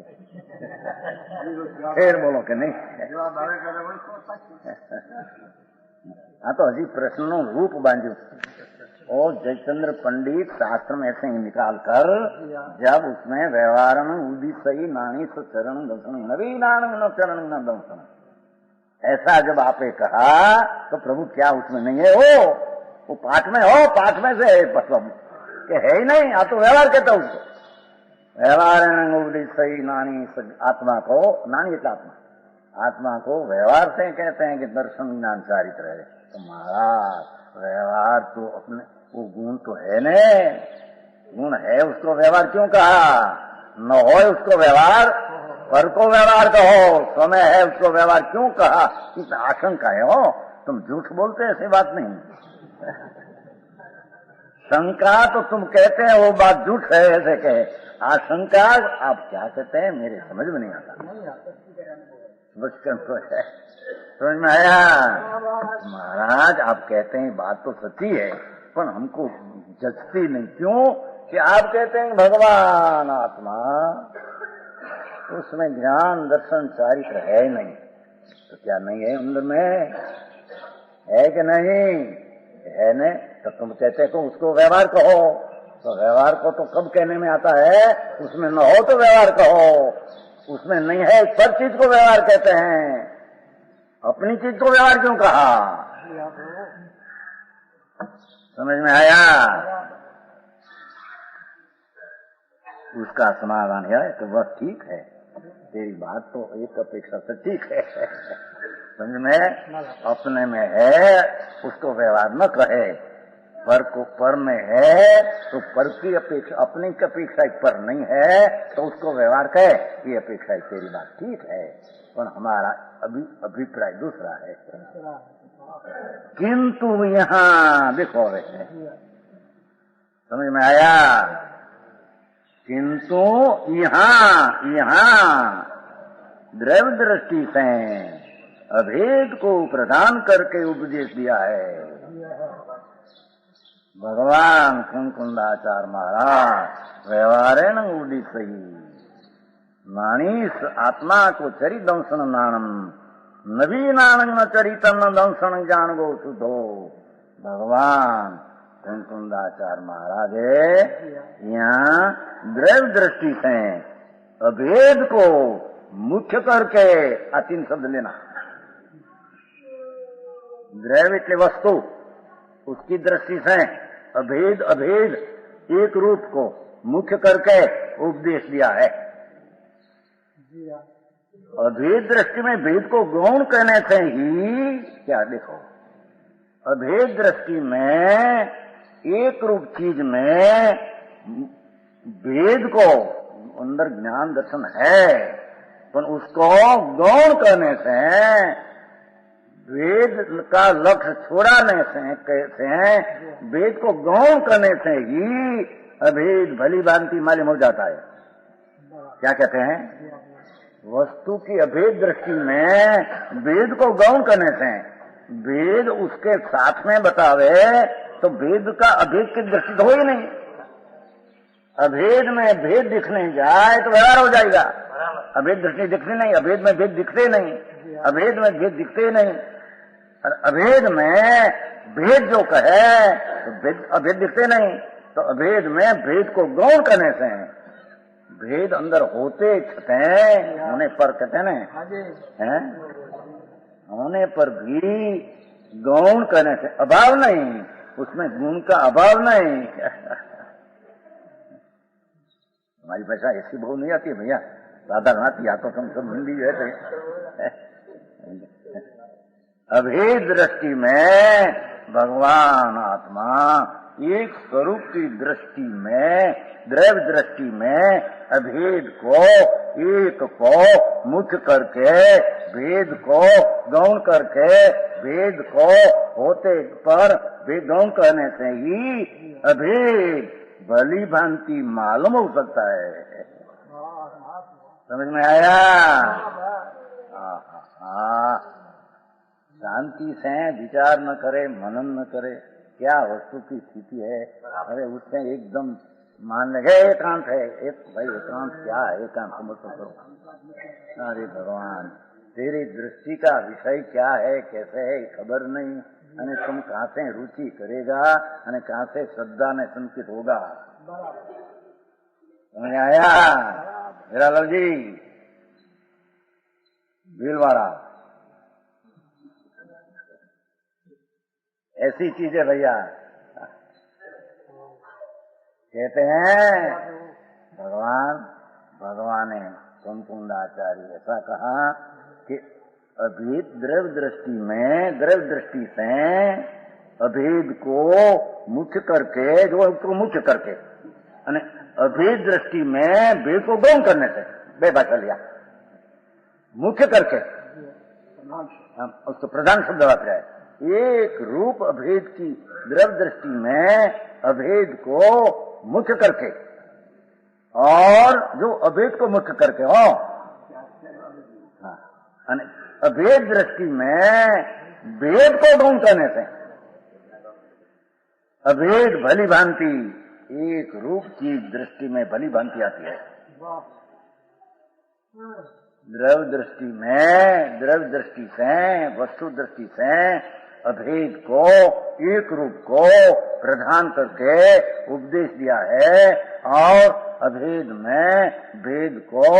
फिर बोलो कि नहीं। हाँ तो हजी प्रश्न नो रूप बांधू और जयचंद्र पंडित शास्त्र में ऐसे ही निकाल कर जब उसमें व्यवहारण उदित सही नानी तो चरण दर्शन नवी नान न चरण न दर्शन, ऐसा जब आपने कहा तो प्रभु क्या उसमें नहीं है? वो पाठ में हो, पाठ में से मतलब कि है ही नहीं, आप तो व्यवहार कहते हो उसको। व्यवहारण उदित सही नानी आत्मा को, नानी इतना आत्मा को व्यवहार से कहते हैं कि दर्शन ज्ञान चारित्र है। तो महाराज व्यवहार तो अपने वो गुण तो है न, गुण है उसको व्यवहार क्यों कहा? न हो उसको व्यवहार, पर को व्यवहार कहो, समय है उसको व्यवहार क्यों कहा? इस आशंका है हो, तुम झूठ बोलते ऐसी बात नहीं। शंका तो तुम कहते हैं वो बात झूठ है ऐसे कहे, आशंका आप क्या कहते हैं मेरे समझ में नहीं आता। बचपन तो है, समझ में आया? महाराज आप कहते हैं बात तो सच्ची है, पर हमको जचती नहीं। क्यों कि आप कहते हैं भगवान आत्मा, उसमें ज्ञान दर्शन चारित्र है नहीं, तो क्या नहीं है अंदर में? है कि नहीं है? न तो तुम कहते हो उसको व्यवहार कहो, तो व्यवहार को तो कब कहने में आता है? उसमें न हो तो व्यवहार कहो, उसमें नहीं है सब चीज को व्यवहार कहते हैं। अपनी चीज को व्यवहार क्यों कहा? समझ में आया? उसका समाधान है तो वह ठीक है, तेरी बात तो एक अपेक्षा से ठीक है। समझ में? अपने में है उसको व्यवहार न कहे, पर को पर में है तो पर की अपेक्षा, अपनी की अपेक्षा पर नहीं है तो उसको व्यवहार कहे, ये अपेक्षा तेरी बात ठीक है, पर हमारा अभिप्राय दूसरा है। किंतु यहाँ देखो वैसे समझ में आया? किंतु यहाँ द्रव्य दृष्टि से अभेद को प्रदान करके उपदेश दिया है भगवान कुंकुंदाचार्य महाराज। व्यवहारेण उदित सही नानीस आत्मा को चरित दंशन नानम नवीनान न चरितम दंशन ज्ञान गो शुद्धो। भगवान कुंकुंदाचार्य महाराज यहाँ द्रव्य दृष्टि से अभेद को मुख्य करके अतीन शब्द लेना। द्रव्य इतने वस्तु, उसकी दृष्टि से अभेद अभेद एक रूप को मुख्य करके उपदेश दिया है। अभेद दृष्टि में भेद को गौण कहने से ही क्या देखो, अभेद दृष्टि में एक रूप चीज में भेद को अंदर ज्ञान दर्शन है, पर उसको गौण करने से वेद का लक्ष्य छोड़ाने से वेद को गौण करने से ही अभेद भली भांति मालूम हो जाता है। क्या कहते हैं? वस्तु की अभेद दृष्टि में वेद को गौण करने से वेद उसके साथ में बतावे तो वेद का अभेद की दृष्टि तो हो ही नहीं। अभेद में भेद दिखने जाए तो व्यवहार हो जाएगा। अभेद दृष्टि दिखती नहीं, अभेद में भेद दिखते नहीं, अभेद में भेद दिखते नहीं, और अभेद में भेद जो कहे तो अभेद दिखते नहीं, तो अभेद में भेद को गौण करने से भेद अंदर होते होने पर कहते हैं होने पर भी गौण करने से अभाव नहीं, उसमें गुण का अभाव नहीं। हमारी भाषा ऐसी बहु नहीं आती भैया, साधारण आती, या तो तुम सब हिंदी है। अभेद दृष्टि में भगवान आत्मा एक स्वरूप की दृष्टि में, द्रव्य दृष्टि में अभेद को, एक को मुख्य करके, भेद को गौण करके, भेद को होते पर गौण करने से ही अभेद भली भांति मालूम हो सकता है। समझ में आया? शांति से विचार न करे, मनन न करे, क्या वस्तु की स्थिति है, अरे उससे एकदम मान लगे एकांत है। एक भाई एकांत क्या है, एकांत समझ तो करो। अरे भगवान, तेरी दृष्टि का विषय क्या है, कैसे है, खबर नहीं, અને तुम कहाँ से रुचि करेगा, અને कहाँ से श्रद्धा ने संकित होगा। समझ आया हीरालाल जी? भीलवाड़ा ऐसी चीज है भैया। कहते हैं भगवान ने संपूर्ण आचार्य ऐसा कहा कि अभेद द्रव्य दृष्टि में, द्रव्य दृष्टि से अभेद को मुख्य करके, जो उसको मुख्य करके, अभेद दृष्टि में भेद को गौण करने से, बेभाषा लिया, मुख्य करके, उसको प्रधान शब्द वापरा है। एक रूप अभेद की द्रव्य दृष्टि में अभेद को मुख्य करके, और जो अभेद को मुख्य करके हो, अभेद दृष्टि में भेद को गौण करने से अभेद भली भांति, एक रूप की दृष्टि में भली भांति आती है। द्रव्य दृष्टि में, द्रव्य दृष्टि से, वस्तु दृष्टि से अभेद को, एक रूप को प्रधान करके उपदेश दिया है, और अभेद में भेद को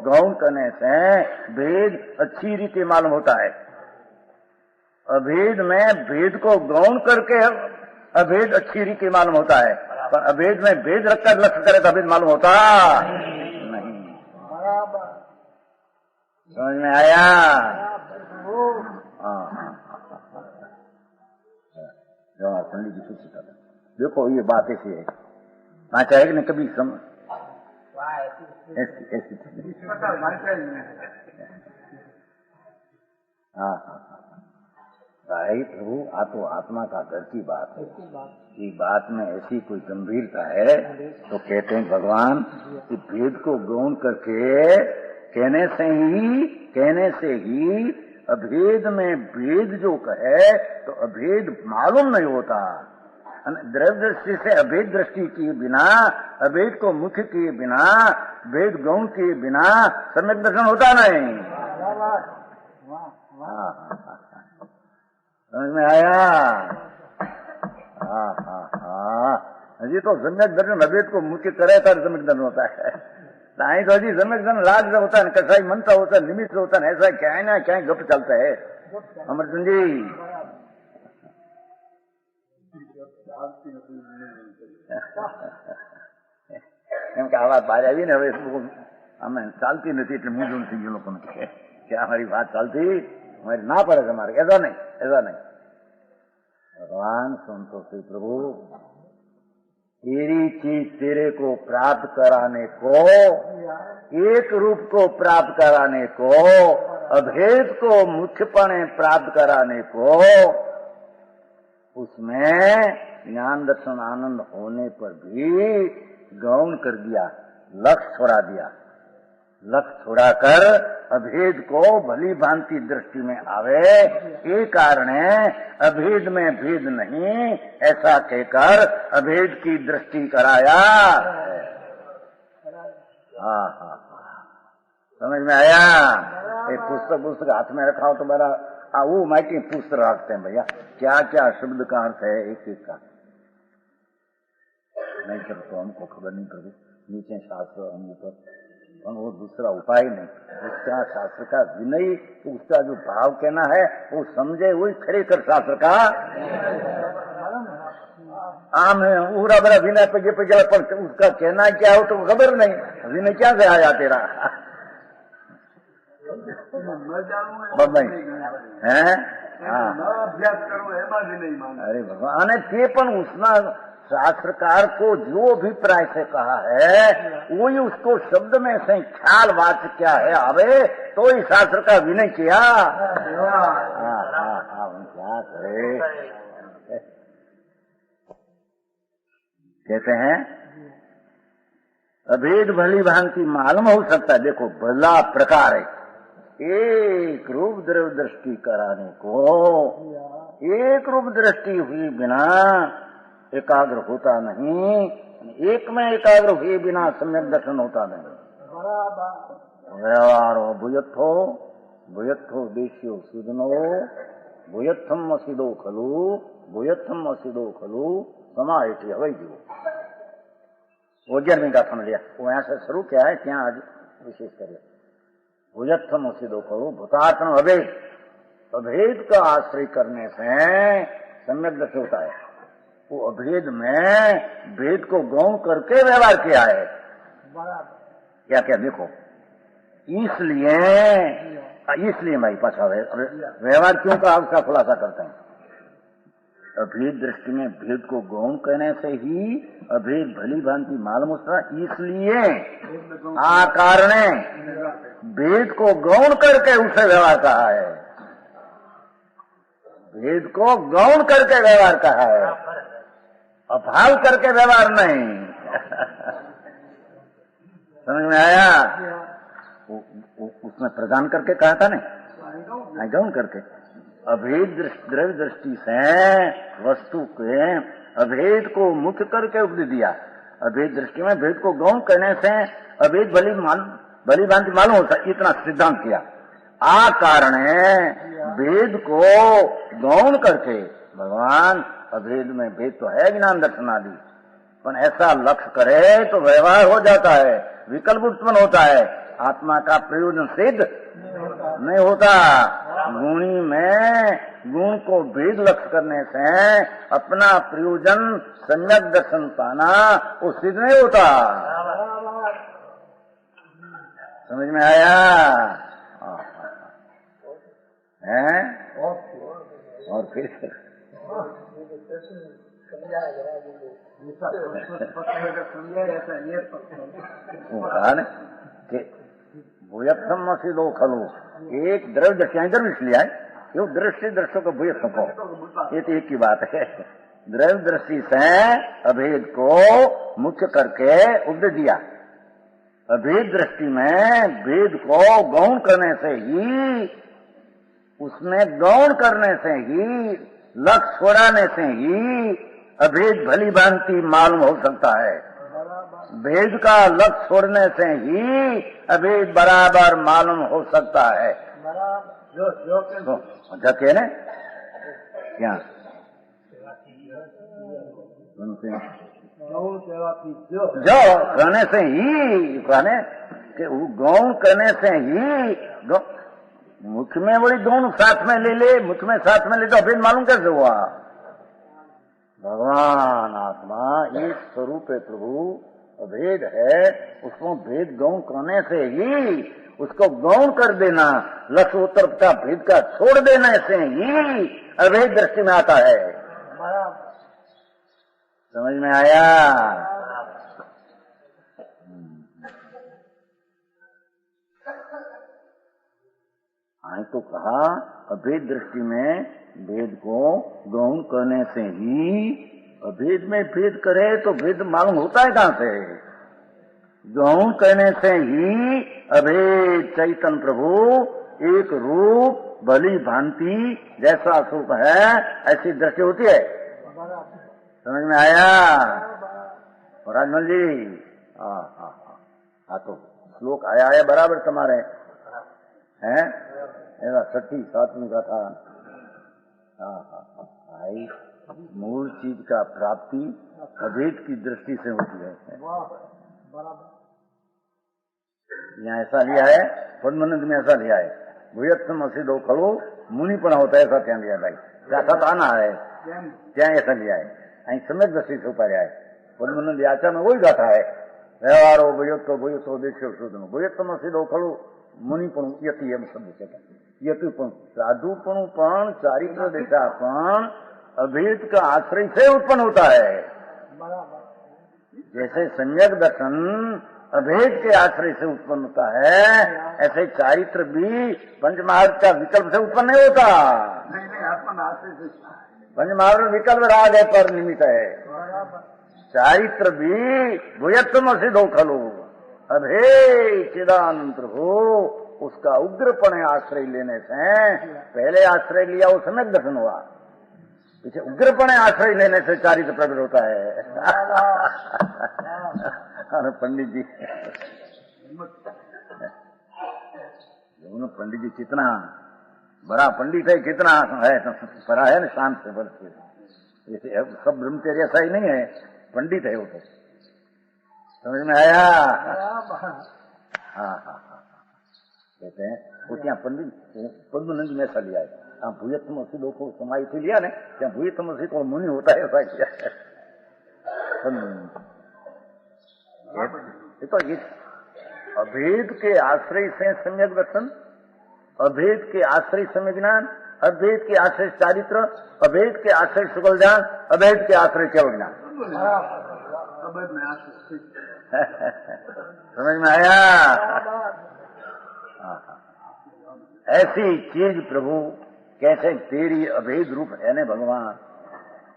गौण करने से भेद अच्छी रीति मालूम होता है। अभेद में भेद को गौण करके अभेद अच्छी रीति मालूम होता है, पर अभेद में भेद रखकर लक्ष्य करे तो अभेद मालूम होता नहीं। समझ में आया? पंडित जी कुछ सिखा देखो, ये बात ऐसी है, ना चाहेगी ना कभी ऐसी। हाँ, भाई प्रभु, आ तो आत्मा का घर की बात है। ये बात में ऐसी कोई गंभीरता है तो कहते हैं भगवान कि भेद को गौण करके कहने से ही अभेद में भेद जो कहे तो अभेद मालूम नहीं होता। द्रव्य दृष्टि से अभेद दृष्टि किए बिना, अभेद को मुख्य किए बिना, भेद गौण किए बिना सम्यक दर्शन होता नहीं। समझ में आया? हजी तो सम्यक दर्शन अभेद को मुख्य करे तो सम्यक दर्शन होता है। नहीं तो हजी सम्यक दर्शन राज होता है, कसाई मनता होता है, निमित्त होता है, ऐसा क्या है ना क्या गप चलता है। अमरचंद जी એમ કે આ વાત બહાર આવી ને, હવે અમે ચાલતી નથી એટલે મૂંઝવણ થઈ ગયું લોકોને કે અમારી વાત ચાલતી, અમારી ના પડે તમારે, ऐसा नहीं। भगवान संतों से प्रभु, तेरी चीज तेरे को प्राप्त कराने को, एक रूप को प्राप्त कराने को, अभेद को मुख्यपणे प्राप्त कराने को, उसमें ज्ञान दर्शन आनंद होने पर भी गौण कर दिया, लक्ष्य छोड़ा दिया। लक्ष्य छोड़ाकर अभेद को भली भांति दृष्टि में आवे, ये कारण है अभेद में भेद नहीं, ऐसा कहकर अभेद की दृष्टि कराया। हाँ, समझ में आया? एक पुस्तक हाथ में रखा हो तो मेरा वो माइटी पुस्तक रखते हैं भैया, क्या क्या शब्द का अर्थ है एक एक का, नहीं सर तो हमको खबर नहीं प्रभु, नीचे शास्त्र हम ऊपर पर वो दूसरा उपाय नहीं। उसका शास्त्र का विनय, उसका जो भाव कहना है वो समझे वही खड़े कर शास्त्र का। आम पूरा बड़ा विनय पे गया, पर उसका कहना क्या हो तो खबर नहीं, विनय क्या से आया तेरा है? अभ्यास करो एમાં भी नहीं मांग। अरे भगवान ते पण उसना शास्त्रकार को जो अभिप्राय से कहा है वही उसको शब्द में से ख्याल वाच क्या है आवे तो ही शास्त्र का विनय किया। क्या करे, कहते हैं अभेद भली भांति मालूम हो सकता है। देखो भला प्रकार है, एक रूप द्रव्य दृष्टि कराने को एक रूप दृष्टि हुई बिना एकाग्र होता नहीं, एक में एकाग्र हुए बिना सम्यक दर्शन होता नहीं। व्यवहारो भूयत्थो देश्यो सुदनो भूयत्थम असिदो खलु समाहित हवाई जीवो। वो 11वीं का समझ लिया, वो यहाँ से शुरू किया है, क्या आज विशेष करिए। भूयत्थम असिदो खलु भूतात्म अभेद, अभेद का आश्रय करने से सम्यक दर्शन होता है। वो अभेद में भेद को गौण करके व्यवहार किया है। क्या क्या देखो, इसलिए भाई पाछा व्यवहार क्यों का उसका खुलासा करते हैं। अभेद दृष्टि में भेद को गौण करने से ही अभेद भली भांति मालूम होता, इसलिए आकार ने भेद को गौण करके उसे व्यवहार कहा है। भेद को गौण करके व्यवहार कहा है, अभाव करके व्यवहार नहीं। समझ में आया? उसमें प्रदान करके कहा था नहीं, गौण करके। अभेद द्रव्य दृष्टि से वस्तु के अभेद को मुख्य करके उपदेश दिया। अभेद दृष्टि में भेद को गौण करने से अभेद भली भांति मालूम होता, इतना सिद्धांत किया। आ कारण भेद को गौण करके भगवान अभेद में भेद तो है ज्ञान दर्शन आदि, पर ऐसा लक्ष्य करे तो व्यवहार हो जाता है, विकल्प उत्पन्न होता है, आत्मा का प्रयोजन सिद्ध नहीं होता। गुणी में गुण को भेद लक्ष्य करने से अपना प्रयोजन सम्यक दर्शन पाना वो सिद्ध नहीं होता। समझ में आया? है? और फिर भूयत्थम असिदो खलु, एक द्रव्य दृष्टि इधर इसलिए है, ये दृष्टि दृश्यों को भूयत्थम को, ये तो एक ही बात है। द्रव्य दृष्टि से अभेद को मुख्य करके उपदेश दिया। अभेद दृष्टि में भेद को गौण करने से ही, उसमें गौण करने से ही, लक्ष्य छोड़ाने से ही अभेद भली भांति मालूम हो सकता है। भेद का लक्ष्य छोड़ने से ही अभेद बराबर मालूम हो सकता है। जके ने क्या जो कहने से ही, कहने कि वो गौण करने से ही, मुख्य में बड़ी गौण साथ में ले ले, मुख्य में साथ में ले तो अभेद मालूम कैसे हुआ? भगवान आत्मा एक स्वरूप है, प्रभु अभेद है, उसको भेद गौण करने से ही, उसको गौण कर देना, लक्ष्य उत्तर का भेद का छोड़ देने से ही अभेद दृष्टि में आता है। समझ में आया? हाँ, तो कहा अभेद दृष्टि में भेद को गौण करने से ही, अभेद में भेद करे तो भेद मालूम होता है कहां से? गौण करने से ही अभेद चैतन्य प्रभु एक रूप भली भांति जैसा स्वरूप है ऐसी दृष्टि होती है। समझ में आया राजमल जी? हाँ, तो श्लोक आया है बराबर तुम्हारे हैं, ऐसा 6ठी 7वीं का था। आई मूल चीज का प्राप्ति अभेद की दृष्टि से होती है। यहाँ ऐसा लिया है, पद्मनंद में ऐसा लिया है, भूयत्तम असिदो खड़ो मुनि पण होता है, ऐसा त्या लिया भाई, जाता आना है त्या ऐसा लिया है, અહીં સમ્યક દ્રષ્ટિ से उतार्या है। पद्मनंद याचा में वही गाथा है, व्यवहारो भूयत्तो देश्यो शुद्धनो भूयत्तम असिदो खड़ो मुनि पण यति एम शब्द છે, यति पण साधुपणु पण चारित्र दिशा पण अभेद का आश्रय से उत्पन्न होता है। जैसे सम्यक दर्शन अभेद के आश्रय से उत्पन्न होता है, ऐसे चारित्र भी पंचमहाभूत का विकल्प से उत्पन्न नहीं होता। नहीं आत्मा आश्रय से पंचमहाभूत विकल्प राग है पर निमित्त है। चारित्र भी भूयत्तम असिदो खलु अभेद चिदानंद हो, उसका उग्रपण आश्रय लेने से पहले आश्रय लिया वो सम्यक दर्शन हुआ, पीछे उग्रपण आश्रय लेने से चारित्र प्रकट होता है। अरे पंडित जी, पंडित जी कितना बड़ा पंडित है, कितना है पढ़ा है ना, शांत से बढ़ के सब ब्रह्मचर्य ऐसा ही नहीं है, पंडित है वो तो, समझ में आया? हाँ, कहते हैं वो क्या पंडित पद्मनंद में ऐसा लिया है, हाँ भूयत्तम असिदो को समाई थी लिया ने, क्या भूयत्तम असिदो को मुनि होता है ऐसा किया है। तो ये अभेद के आश्रय से सम्यक दर्शन, अभेद के आश्रय सम्यक ज्ञान, अभेद के आश्रय चारित्र, अभेद के आश्रय सुगल ज्ञान, अभेद के आश्रय केवल ज्ञान। समझ में आया? ऐसी चीज प्रभु कैसे तेरी अभेद रूप है ने भगवान,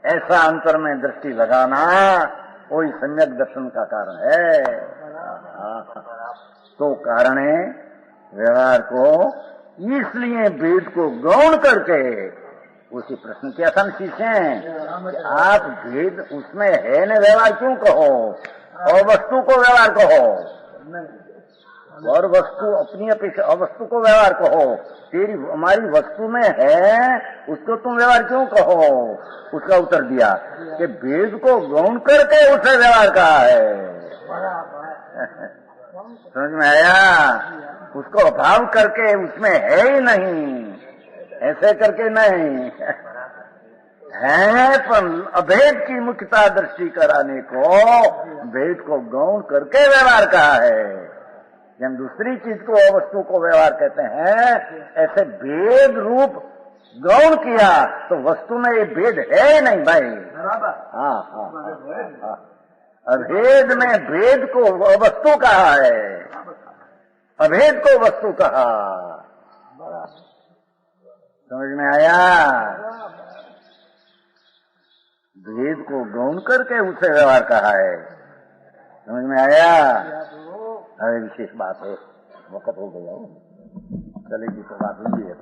ऐसा अंतर में दृष्टि लगाना वही सम्यक दर्शन का कारण है। तो कारण है व्यवहार को, इसलिए वेद को गौण करके उसी प्रश्न किया था शिष्य, आप भेद उसमें है न व्यवहार क्यों कहो, और वस्तु को व्यवहार कहो, और वस्तु अपनी अपेक्षा अवस्तु को व्यवहार कहो, तेरी हमारी वस्तु में है उसको तुम व्यवहार क्यों कहो। उसका उत्तर दिया कि भेद को गौण करके उसे व्यवहार कहा है। समझ में आया? उसको अभाव करके उसमें है ही नहीं, ऐसे करके नहीं है, पर अभेद की मुख्यता दृष्टि कराने को भेद को गौण करके व्यवहार कहा है। जब दूसरी चीज को वस्तु को व्यवहार कहते हैं, ऐसे भेद रूप गौण किया तो वस्तु में ये भेद है ही नहीं भाई। हाँ, अभेद में भेद को वस्तु कहा है, अभेद को वस्तु कहा। समझ में आया? भेद को गौण करके उसे व्यवहार कहा है। समझ में आया? अरे विशेष बात है, वक्त हो गया, चलेगी तो बात होगी है।